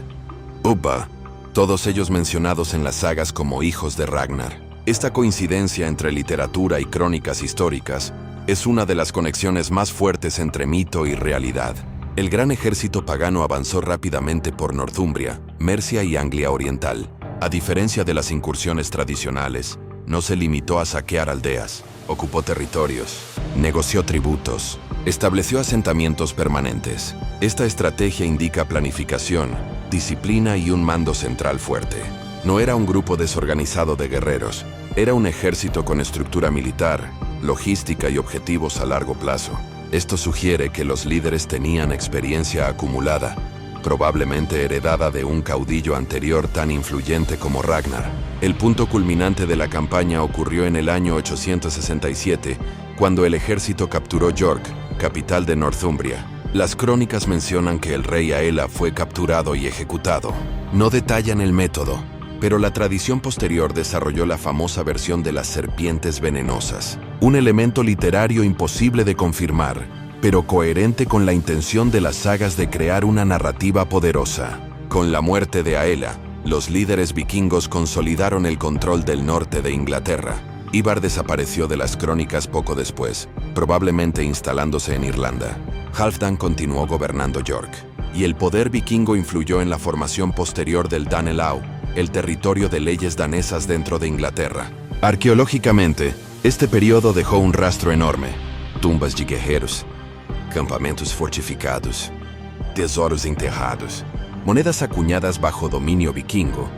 Ubba, todos ellos mencionados en las sagas como hijos de Ragnar. Esta coincidencia entre literatura y crónicas históricas es una de las conexiones más fuertes entre mito y realidad. El gran ejército pagano avanzó rápidamente por Northumbria, Mercia y Anglia Oriental. A diferencia de las incursiones tradicionales, no se limitó a saquear aldeas, ocupó territorios, negoció tributos, estableció asentamientos permanentes. Esta estrategia indica planificación, disciplina y un mando central fuerte. No era un grupo desorganizado de guerreros, era un ejército con estructura militar, logística y objetivos a largo plazo. Esto sugiere que los líderes tenían experiencia acumulada, probablemente heredada de un caudillo anterior tan influyente como Ragnar. El punto culminante de la campaña ocurrió en el año 867, cuando el ejército capturó York, capital de Northumbria. Las crónicas mencionan que el rey Aela fue capturado y ejecutado. No detallan el método, pero la tradición posterior desarrolló la famosa versión de las serpientes venenosas, un elemento literario imposible de confirmar, pero coherente con la intención de las sagas de crear una narrativa poderosa. Con la muerte de Aela, los líderes vikingos consolidaron el control del norte de Inglaterra. Ivar desapareció de las crónicas poco después, probablemente instalándose en Irlanda. Halfdan continuó gobernando York, y el poder vikingo influyó en la formación posterior del Danelau, el territorio de leyes danesas dentro de Inglaterra. Arqueológicamente, este periodo dejó un rastro enorme: tumbas de guerreros, campamentos fortificados, tesoros enterrados, monedas acuñadas bajo dominio vikingo.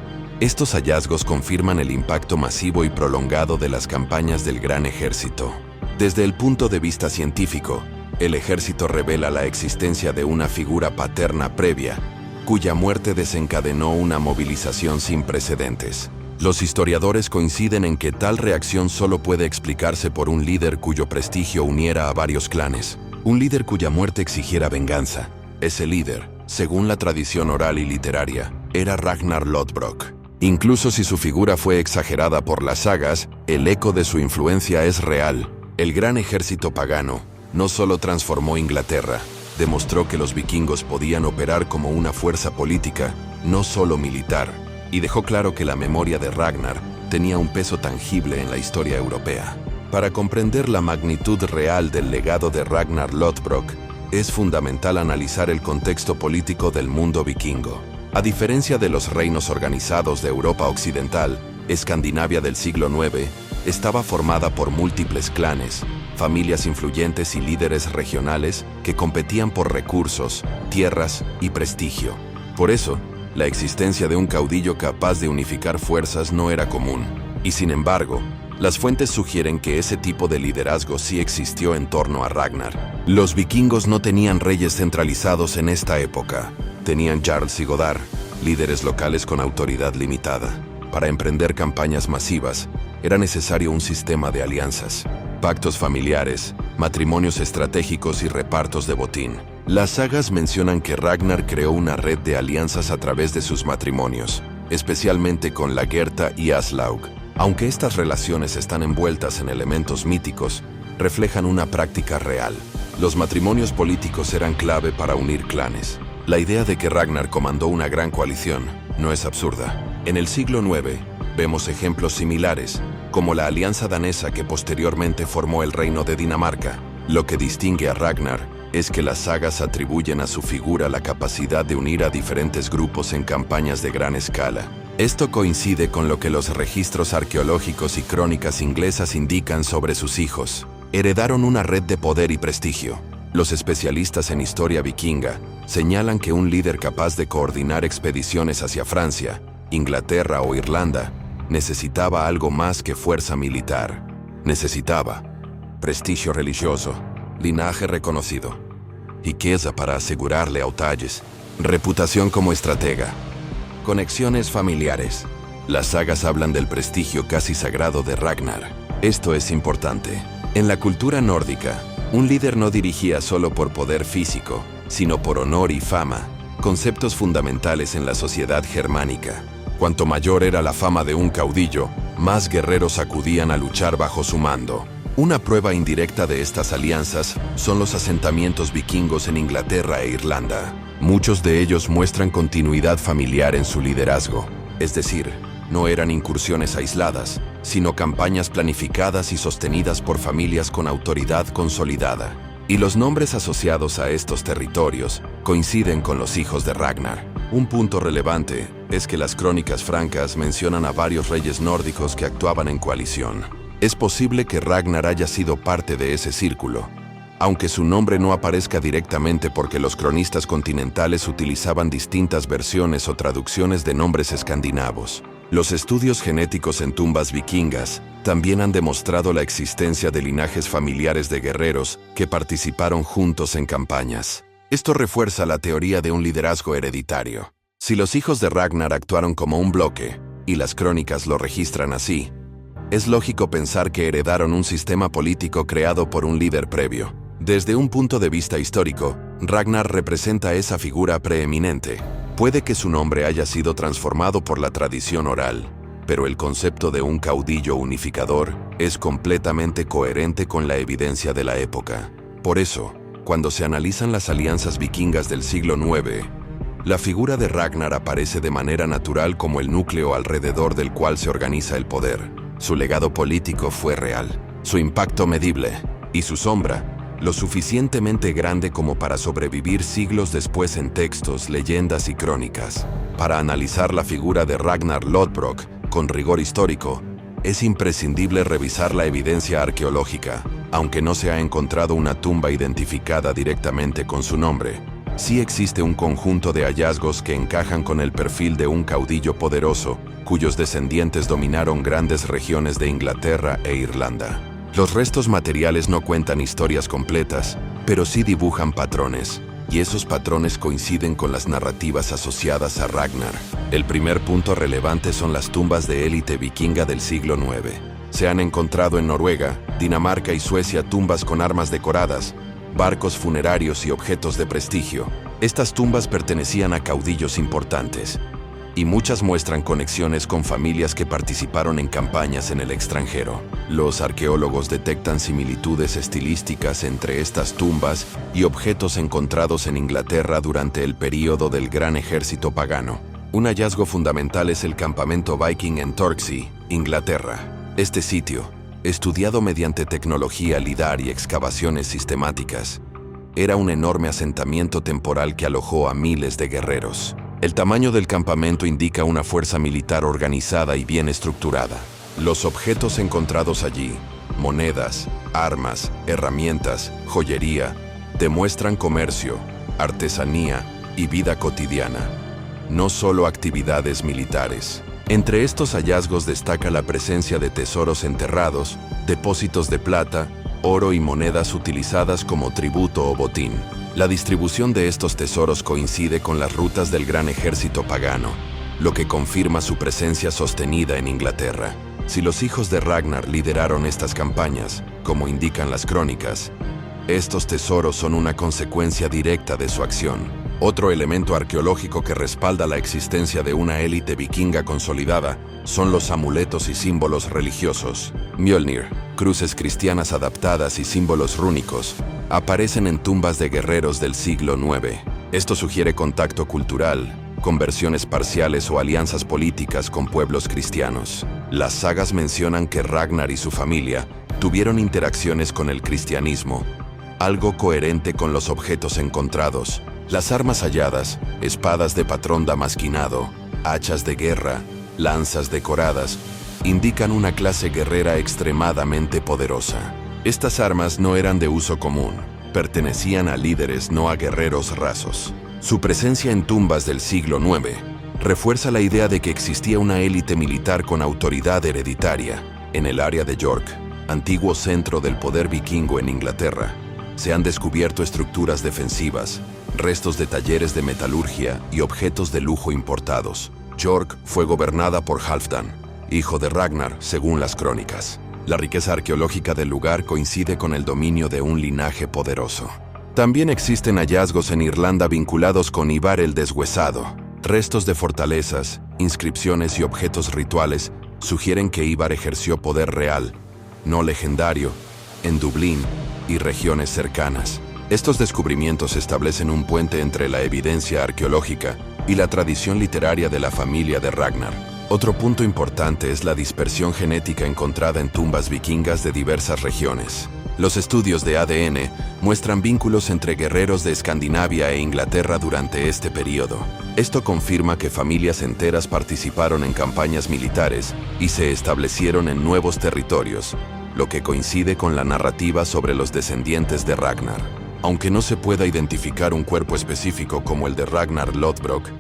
Estos hallazgos confirman el impacto masivo y prolongado de las campañas del Gran Ejército. Desde el punto de vista científico, el ejército revela la existencia de una figura paterna previa, cuya muerte desencadenó una movilización sin precedentes. Los historiadores coinciden en que tal reacción solo puede explicarse por un líder cuyo prestigio uniera a varios clanes, un líder cuya muerte exigiera venganza. Ese líder, según la tradición oral y literaria, era Ragnar Lodbrok. Incluso si su figura fue exagerada por las sagas, el eco de su influencia es real. El gran ejército pagano no solo transformó Inglaterra, demostró que los vikingos podían operar como una fuerza política, no solo militar, y dejó claro que la memoria de Ragnar tenía un peso tangible en la historia europea. Para comprender la magnitud real del legado de Ragnar Lodbrok, es fundamental analizar el contexto político del mundo vikingo. A diferencia de los reinos organizados de Europa Occidental, Escandinavia del siglo IX estaba formada por múltiples clanes, familias influyentes y líderes regionales que competían por recursos, tierras y prestigio. Por eso, la existencia de un caudillo capaz de unificar fuerzas no era común. Y sin embargo, las fuentes sugieren que ese tipo de liderazgo sí existió en torno a Ragnar. Los vikingos no tenían reyes centralizados en esta época. Tenían jarls y godar, líderes locales con autoridad limitada. Para emprender campañas masivas, era necesario un sistema de alianzas, pactos familiares, matrimonios estratégicos y repartos de botín. Las sagas mencionan que Ragnar creó una red de alianzas a través de sus matrimonios, especialmente con Lagertha y Aslaug. Aunque estas relaciones están envueltas en elementos míticos, reflejan una práctica real. Los matrimonios políticos eran clave para unir clanes. La idea de que Ragnar comandó una gran coalición no es absurda. En el siglo IX vemos ejemplos similares, como la alianza danesa que posteriormente formó el reino de Dinamarca. Lo que distingue a Ragnar es que las sagas atribuyen a su figura la capacidad de unir a diferentes grupos en campañas de gran escala. Esto coincide con lo que los registros arqueológicos y crónicas inglesas indican sobre sus hijos. Heredaron una red de poder y prestigio. Los especialistas en historia vikinga señalan que un líder capaz de coordinar expediciones hacia Francia, Inglaterra o Irlanda necesitaba algo más que fuerza militar. Necesitaba prestigio religioso, linaje reconocido, riqueza para asegurarle lealtades, reputación como estratega, conexiones familiares. Las sagas hablan del prestigio casi sagrado de Ragnar. Esto es importante. En la cultura nórdica, un líder no dirigía solo por poder físico, sino por honor y fama, conceptos fundamentales en la sociedad germánica. Cuanto mayor era la fama de un caudillo, más guerreros acudían a luchar bajo su mando. Una prueba indirecta de estas alianzas son los asentamientos vikingos en Inglaterra e Irlanda. Muchos de ellos muestran continuidad familiar en su liderazgo, es decir, no eran incursiones aisladas, sino campañas planificadas y sostenidas por familias con autoridad consolidada. Y los nombres asociados a estos territorios coinciden con los hijos de Ragnar. Un punto relevante es que las crónicas francas mencionan a varios reyes nórdicos que actuaban en coalición. Es posible que Ragnar haya sido parte de ese círculo, aunque su nombre no aparezca directamente porque los cronistas continentales utilizaban distintas versiones o traducciones de nombres escandinavos. Los estudios genéticos en tumbas vikingas también han demostrado la existencia de linajes familiares de guerreros que participaron juntos en campañas. Esto refuerza la teoría de un liderazgo hereditario. Si los hijos de Ragnar actuaron como un bloque, y las crónicas lo registran así, es lógico pensar que heredaron un sistema político creado por un líder previo. Desde un punto de vista histórico, Ragnar representa esa figura preeminente. Puede que su nombre haya sido transformado por la tradición oral, pero el concepto de un caudillo unificador es completamente coherente con la evidencia de la época. Por eso, cuando se analizan las alianzas vikingas del siglo IX, la figura de Ragnar aparece de manera natural como el núcleo alrededor del cual se organiza el poder. Su legado político fue real, su impacto medible, y su sombra lo suficientemente grande como para sobrevivir siglos después en textos, leyendas y crónicas. Para analizar la figura de Ragnar Lodbrok con rigor histórico, es imprescindible revisar la evidencia arqueológica. Aunque no se ha encontrado una tumba identificada directamente con su nombre, sí existe un conjunto de hallazgos que encajan con el perfil de un caudillo poderoso, cuyos descendientes dominaron grandes regiones de Inglaterra e Irlanda. Los restos materiales no cuentan historias completas, pero sí dibujan patrones, y esos patrones coinciden con las narrativas asociadas a Ragnar. El primer punto relevante son las tumbas de élite vikinga del siglo IX. Se han encontrado en Noruega, Dinamarca y Suecia tumbas con armas decoradas, barcos funerarios y objetos de prestigio. Estas tumbas pertenecían a caudillos importantes, y muchas muestran conexiones con familias que participaron en campañas en el extranjero. Los arqueólogos detectan similitudes estilísticas entre estas tumbas y objetos encontrados en Inglaterra durante el período del Gran Ejército Pagano. Un hallazgo fundamental es el campamento viking en Torksey, Inglaterra. Este sitio estudiado mediante tecnología LIDAR y excavaciones sistemáticas. Era un enorme asentamiento temporal que alojó a miles de guerreros. El tamaño del campamento indica una fuerza militar organizada y bien estructurada. Los objetos encontrados allí, monedas, armas, herramientas, joyería, demuestran comercio, artesanía y vida cotidiana, no solo actividades militares. Entre estos hallazgos destaca la presencia de tesoros enterrados, depósitos de plata, oro y monedas utilizadas como tributo o botín. La distribución de estos tesoros coincide con las rutas del gran ejército pagano, lo que confirma su presencia sostenida en Inglaterra. Si los hijos de Ragnar lideraron estas campañas, como indican las crónicas, estos tesoros son una consecuencia directa de su acción. Otro elemento arqueológico que respalda la existencia de una élite vikinga consolidada son los amuletos y símbolos religiosos. Mjolnir, cruces cristianas adaptadas y símbolos rúnicos, aparecen en tumbas de guerreros del siglo IX. Esto sugiere contacto cultural, conversiones parciales o alianzas políticas con pueblos cristianos. Las sagas mencionan que Ragnar y su familia tuvieron interacciones con el cristianismo, algo coherente con los objetos encontrados. Las armas halladas, espadas de patrón damasquinado, hachas de guerra, lanzas decoradas, indican una clase guerrera extremadamente poderosa. Estas armas no eran de uso común, pertenecían a líderes, no a guerreros rasos. Su presencia en tumbas del siglo IX refuerza la idea de que existía una élite militar con autoridad hereditaria. En el área de York, antiguo centro del poder vikingo en Inglaterra, se han descubierto estructuras defensivas, restos de talleres de metalurgia y objetos de lujo importados. York fue gobernada por Halfdan, hijo de Ragnar, según las crónicas. La riqueza arqueológica del lugar coincide con el dominio de un linaje poderoso. También existen hallazgos en Irlanda vinculados con Ivar el Deshuesado. Restos de fortalezas, inscripciones y objetos rituales sugieren que Ivar ejerció poder real, no legendario, en Dublín y regiones cercanas. Estos descubrimientos establecen un puente entre la evidencia arqueológica y la tradición literaria de la familia de Ragnar. Otro punto importante es la dispersión genética encontrada en tumbas vikingas de diversas regiones. Los estudios de ADN muestran vínculos entre guerreros de Escandinavia e Inglaterra durante este periodo. Esto confirma que familias enteras participaron en campañas militares y se establecieron en nuevos territorios, lo que coincide con la narrativa sobre los descendientes de Ragnar. Aunque no se pueda identificar un cuerpo específico como el de Ragnar Lodbrok,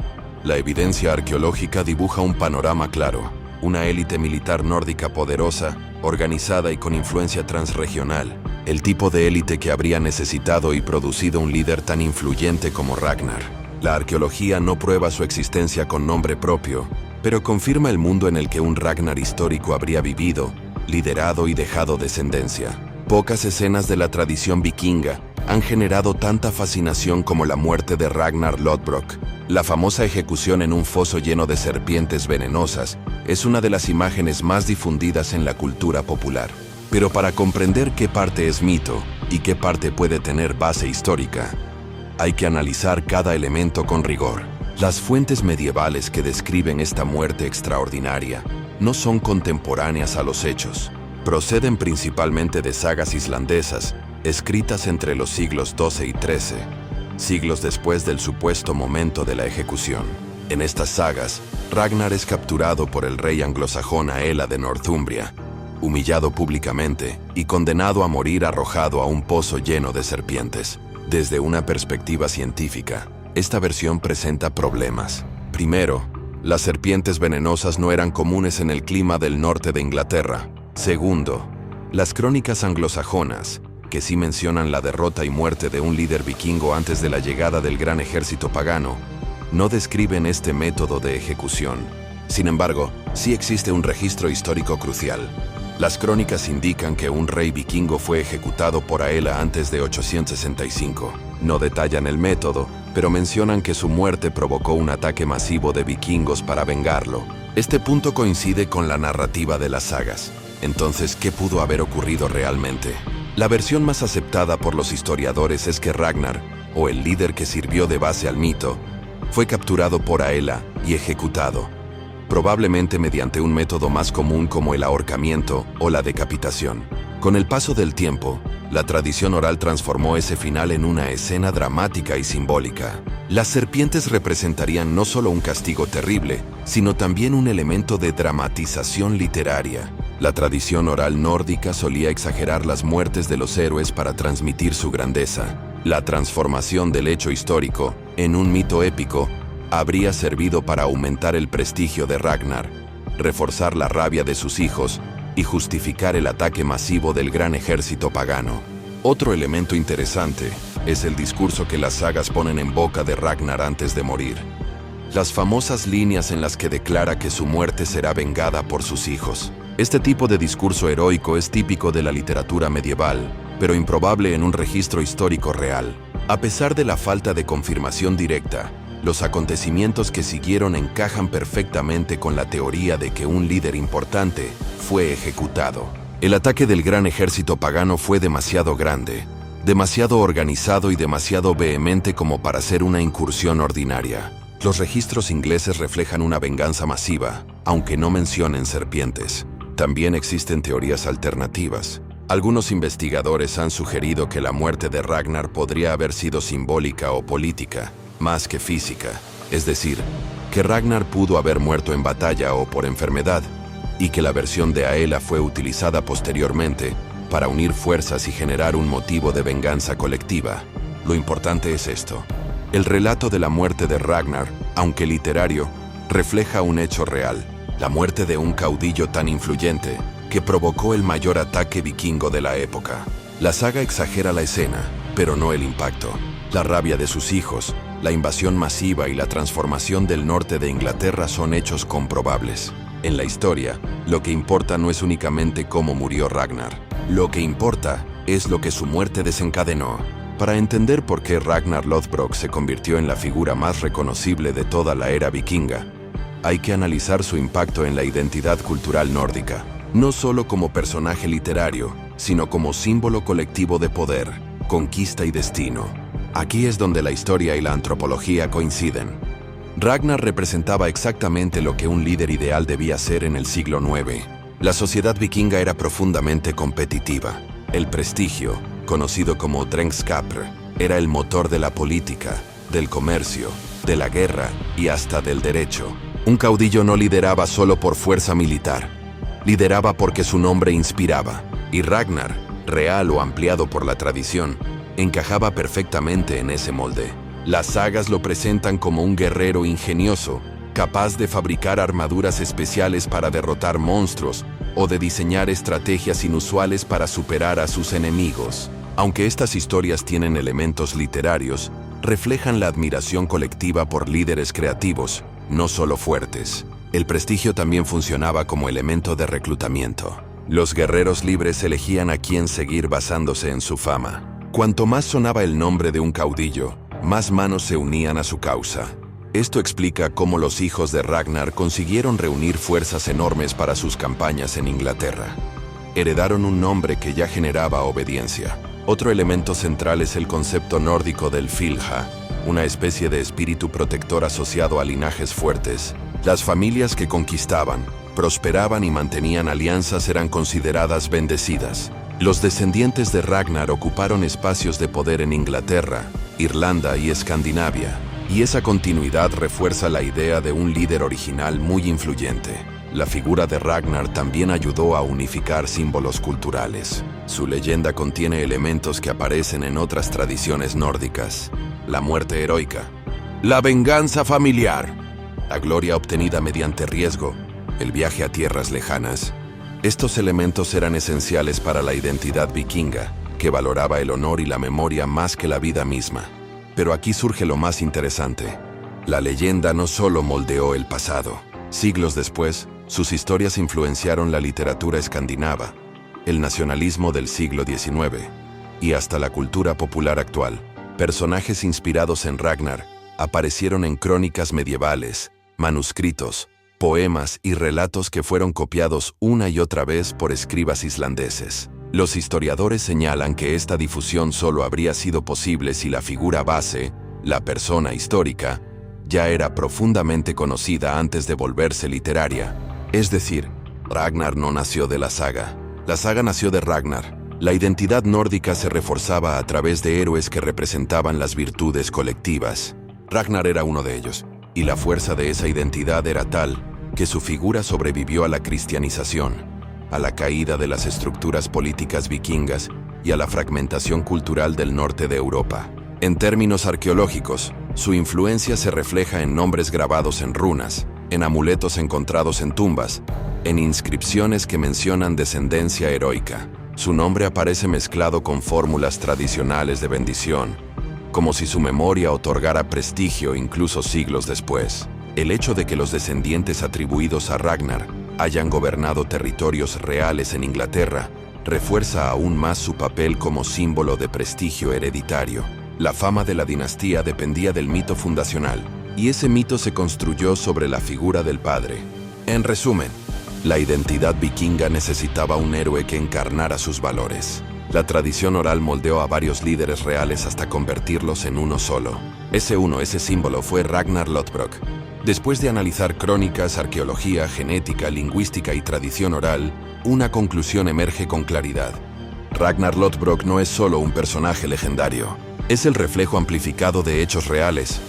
la evidencia arqueológica dibuja un panorama claro: una élite militar nórdica poderosa, organizada y con influencia transregional, el tipo de élite que habría necesitado y producido un líder tan influyente como Ragnar. La arqueología no prueba su existencia con nombre propio, pero confirma el mundo en el que un Ragnar histórico habría vivido, liderado y dejado descendencia. Pocas escenas de la tradición vikinga han generado tanta fascinación como la muerte de Ragnar Lodbrok. La famosa ejecución en un foso lleno de serpientes venenosas es una de las imágenes más difundidas en la cultura popular. Pero para comprender qué parte es mito y qué parte puede tener base histórica, hay que analizar cada elemento con rigor. Las fuentes medievales que describen esta muerte extraordinaria no son contemporáneas a los hechos. Proceden principalmente de sagas islandesas, escritas entre los siglos XII y XIII, siglos después del supuesto momento de la ejecución. En estas sagas, Ragnar es capturado por el rey anglosajón Aela de Northumbria, humillado públicamente y condenado a morir arrojado a un pozo lleno de serpientes. Desde una perspectiva científica, esta versión presenta problemas. Primero, las serpientes venenosas no eran comunes en el clima del norte de Inglaterra. Segundo, las crónicas anglosajonas, que sí mencionan la derrota y muerte de un líder vikingo antes de la llegada del gran ejército pagano, no describen este método de ejecución. Sin embargo, sí existe un registro histórico crucial. Las crónicas indican que un rey vikingo fue ejecutado por Aela antes de 865. No detallan el método, pero mencionan que su muerte provocó un ataque masivo de vikingos para vengarlo. Este punto coincide con la narrativa de las sagas. Entonces, ¿qué pudo haber ocurrido realmente? La versión más aceptada por los historiadores es que Ragnar, o el líder que sirvió de base al mito, fue capturado por Aela y ejecutado. probablemente mediante un método más común como el ahorcamiento o la decapitación. Con el paso del tiempo, la tradición oral transformó ese final en una escena dramática y simbólica. Las serpientes representarían no solo un castigo terrible, sino también un elemento de dramatización literaria. La tradición oral nórdica solía exagerar las muertes de los héroes para transmitir su grandeza. La transformación del hecho histórico en un mito épico habría servido para aumentar el prestigio de Ragnar, reforzar la rabia de sus hijos y justificar el ataque masivo del gran ejército pagano. Otro elemento interesante es el discurso que las sagas ponen en boca de Ragnar antes de morir. Las famosas líneas en las que declara que su muerte será vengada por sus hijos. Este tipo de discurso heroico es típico de la literatura medieval, pero improbable en un registro histórico real. A pesar de la falta de confirmación directa, los acontecimientos que siguieron encajan perfectamente con la teoría de que un líder importante fue ejecutado. El ataque del gran ejército pagano fue demasiado grande, demasiado organizado y demasiado vehemente como para ser una incursión ordinaria. Los registros ingleses reflejan una venganza masiva, aunque no mencionen serpientes. También existen teorías alternativas. Algunos investigadores han sugerido que la muerte de Ragnar podría haber sido simbólica o política, más que física. Es decir, que Ragnar pudo haber muerto en batalla o por enfermedad, y que la versión de Aela fue utilizada posteriormente para unir fuerzas y generar un motivo de venganza colectiva. Lo importante es esto. El relato de la muerte de Ragnar, aunque literario, refleja un hecho real, la muerte de un caudillo tan influyente que provocó el mayor ataque vikingo de la época. La saga exagera la escena, pero no el impacto. La rabia de sus hijos, la invasión masiva y la transformación del norte de Inglaterra son hechos comprobables. En la historia, lo que importa no es únicamente cómo murió Ragnar. Lo que importa es lo que su muerte desencadenó. Para entender por qué Ragnar Lothbrok se convirtió en la figura más reconocible de toda la era vikinga, hay que analizar su impacto en la identidad cultural nórdica, no solo como personaje literario, sino como símbolo colectivo de poder, conquista y destino. Aquí es donde la historia y la antropología coinciden. Ragnar representaba exactamente lo que un líder ideal debía ser en el siglo IX. La sociedad vikinga era profundamente competitiva. El prestigio, conocido como Drengskapr, era el motor de la política, del comercio, de la guerra y hasta del derecho. Un caudillo no lideraba solo por fuerza militar, lideraba porque su nombre inspiraba, y Ragnar, real o ampliado por la tradición, encajaba perfectamente en ese molde. Las sagas lo presentan como un guerrero ingenioso, capaz de fabricar armaduras especiales para derrotar monstruos o de diseñar estrategias inusuales para superar a sus enemigos. Aunque estas historias tienen elementos literarios, reflejan la admiración colectiva por líderes creativos, no solo fuertes. El prestigio también funcionaba como elemento de reclutamiento. Los guerreros libres elegían a quién seguir basándose en su fama. Cuanto más sonaba el nombre de un caudillo, más manos se unían a su causa. Esto explica cómo los hijos de Ragnar consiguieron reunir fuerzas enormes para sus campañas en Inglaterra. Heredaron un nombre que ya generaba obediencia. Otro elemento central es el concepto nórdico del fylgja, una especie de espíritu protector asociado a linajes fuertes. Las familias que conquistaban, prosperaban y mantenían alianzas eran consideradas bendecidas. Los descendientes de Ragnar ocuparon espacios de poder en Inglaterra, Irlanda y Escandinavia, y esa continuidad refuerza la idea de un líder original muy influyente. La figura de Ragnar también ayudó a unificar símbolos culturales. Su leyenda contiene elementos que aparecen en otras tradiciones nórdicas: la muerte heroica, la venganza familiar, la gloria obtenida mediante riesgo, el viaje a tierras lejanas. Estos elementos eran esenciales para la identidad vikinga, que valoraba el honor y la memoria más que la vida misma. Pero aquí surge lo más interesante. La leyenda no solo moldeó el pasado. Siglos después, sus historias influenciaron la literatura escandinava, el nacionalismo del siglo XIX y hasta la cultura popular actual. Personajes inspirados en Ragnar aparecieron en crónicas medievales, manuscritos, poemas y relatos que fueron copiados una y otra vez por escribas islandeses. Los historiadores señalan que esta difusión solo habría sido posible si la figura base, la persona histórica, ya era profundamente conocida antes de volverse literaria. Es decir, Ragnar no nació de la saga. La saga nació de Ragnar. La identidad nórdica se reforzaba a través de héroes que representaban las virtudes colectivas. Ragnar era uno de ellos, y la fuerza de esa identidad era tal que su figura sobrevivió a la cristianización, a la caída de las estructuras políticas vikingas y a la fragmentación cultural del norte de Europa. En términos arqueológicos, su influencia se refleja en nombres grabados en runas, en amuletos encontrados en tumbas, en inscripciones que mencionan descendencia heroica. Su nombre aparece mezclado con fórmulas tradicionales de bendición, como si su memoria otorgara prestigio incluso siglos después. El hecho de que los descendientes atribuidos a Ragnar hayan gobernado territorios reales en Inglaterra refuerza aún más su papel como símbolo de prestigio hereditario. La fama de la dinastía dependía del mito fundacional, y ese mito se construyó sobre la figura del padre. En resumen, la identidad vikinga necesitaba un héroe que encarnara sus valores. La tradición oral moldeó a varios líderes reales hasta convertirlos en uno solo. Ese símbolo fue Ragnar Lodbrok. Después de analizar crónicas, arqueología, genética, lingüística y tradición oral, una conclusión emerge con claridad. Ragnar Lodbrok no es solo un personaje legendario. Es el reflejo amplificado de hechos reales,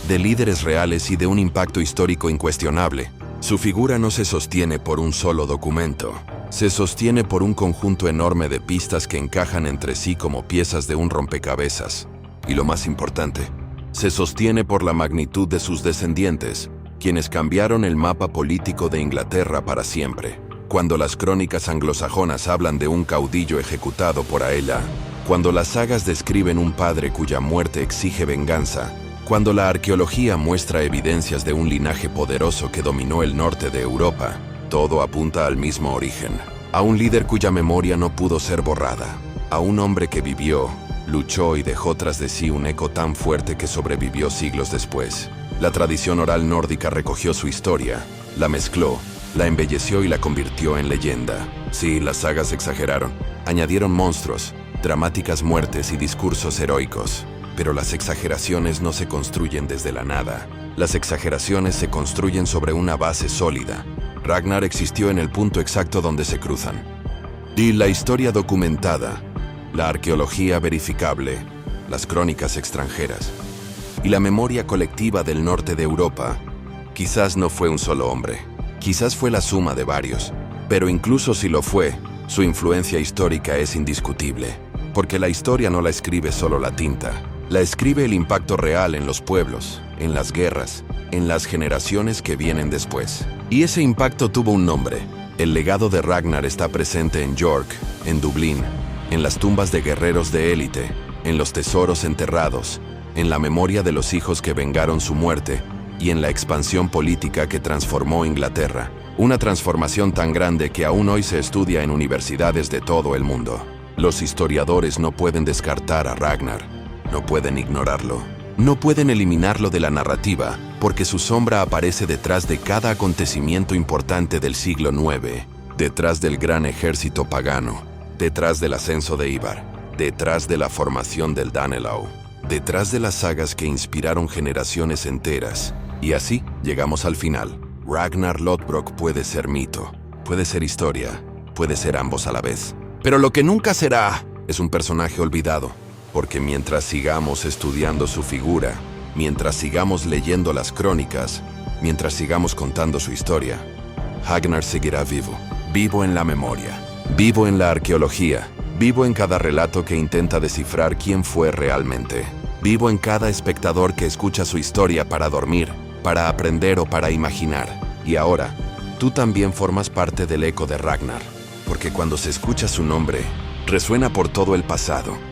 de líderes reales y de un impacto histórico incuestionable. Su figura no se sostiene por un solo documento. Se sostiene por un conjunto enorme de pistas que encajan entre sí como piezas de un rompecabezas. Y lo más importante, se sostiene por la magnitud de sus descendientes, quienes cambiaron el mapa político de Inglaterra para siempre. Cuando las crónicas anglosajonas hablan de un caudillo ejecutado por Aella, cuando las sagas describen un padre cuya muerte exige venganza, cuando la arqueología muestra evidencias de un linaje poderoso que dominó el norte de Europa, todo apunta al mismo origen. A un líder cuya memoria no pudo ser borrada. A un hombre que vivió, luchó y dejó tras de sí un eco tan fuerte que sobrevivió siglos después. La tradición oral nórdica recogió su historia, la mezcló, la embelleció y la convirtió en leyenda. Sí, las sagas exageraron. Añadieron monstruos, dramáticas muertes y discursos heroicos. Pero las exageraciones no se construyen desde la nada. Las exageraciones se construyen sobre una base sólida. Ragnar existió en el punto exacto donde se cruzan. Y la historia documentada, la arqueología verificable, las crónicas extranjeras y la memoria colectiva del norte de Europa, quizás no fue un solo hombre. Quizás fue la suma de varios. Pero incluso si lo fue, su influencia histórica es indiscutible. Porque la historia no la escribe solo la tinta. La escribe el impacto real en los pueblos, en las guerras, en las generaciones que vienen después. Y ese impacto tuvo un nombre. El legado de Ragnar está presente en York, en Dublín, en las tumbas de guerreros de élite, en los tesoros enterrados, en la memoria de los hijos que vengaron su muerte y en la expansión política que transformó Inglaterra. Una transformación tan grande que aún hoy se estudia en universidades de todo el mundo. Los historiadores no pueden descartar a Ragnar. No pueden ignorarlo. No pueden eliminarlo de la narrativa, porque su sombra aparece detrás de cada acontecimiento importante del siglo IX, detrás del gran ejército pagano, detrás del ascenso de Ivar, detrás de la formación del Danelaw, detrás de las sagas que inspiraron generaciones enteras. Y así llegamos al final. Ragnar Lodbrok puede ser mito, puede ser historia, puede ser ambos a la vez. Pero lo que nunca será es un personaje olvidado. Porque mientras sigamos estudiando su figura, mientras sigamos leyendo las crónicas, mientras sigamos contando su historia, Ragnar seguirá vivo, vivo en la memoria, vivo en la arqueología, vivo en cada relato que intenta descifrar quién fue realmente, vivo en cada espectador que escucha su historia para dormir, para aprender o para imaginar. Y ahora, tú también formas parte del eco de Ragnar, porque cuando se escucha su nombre, resuena por todo el pasado.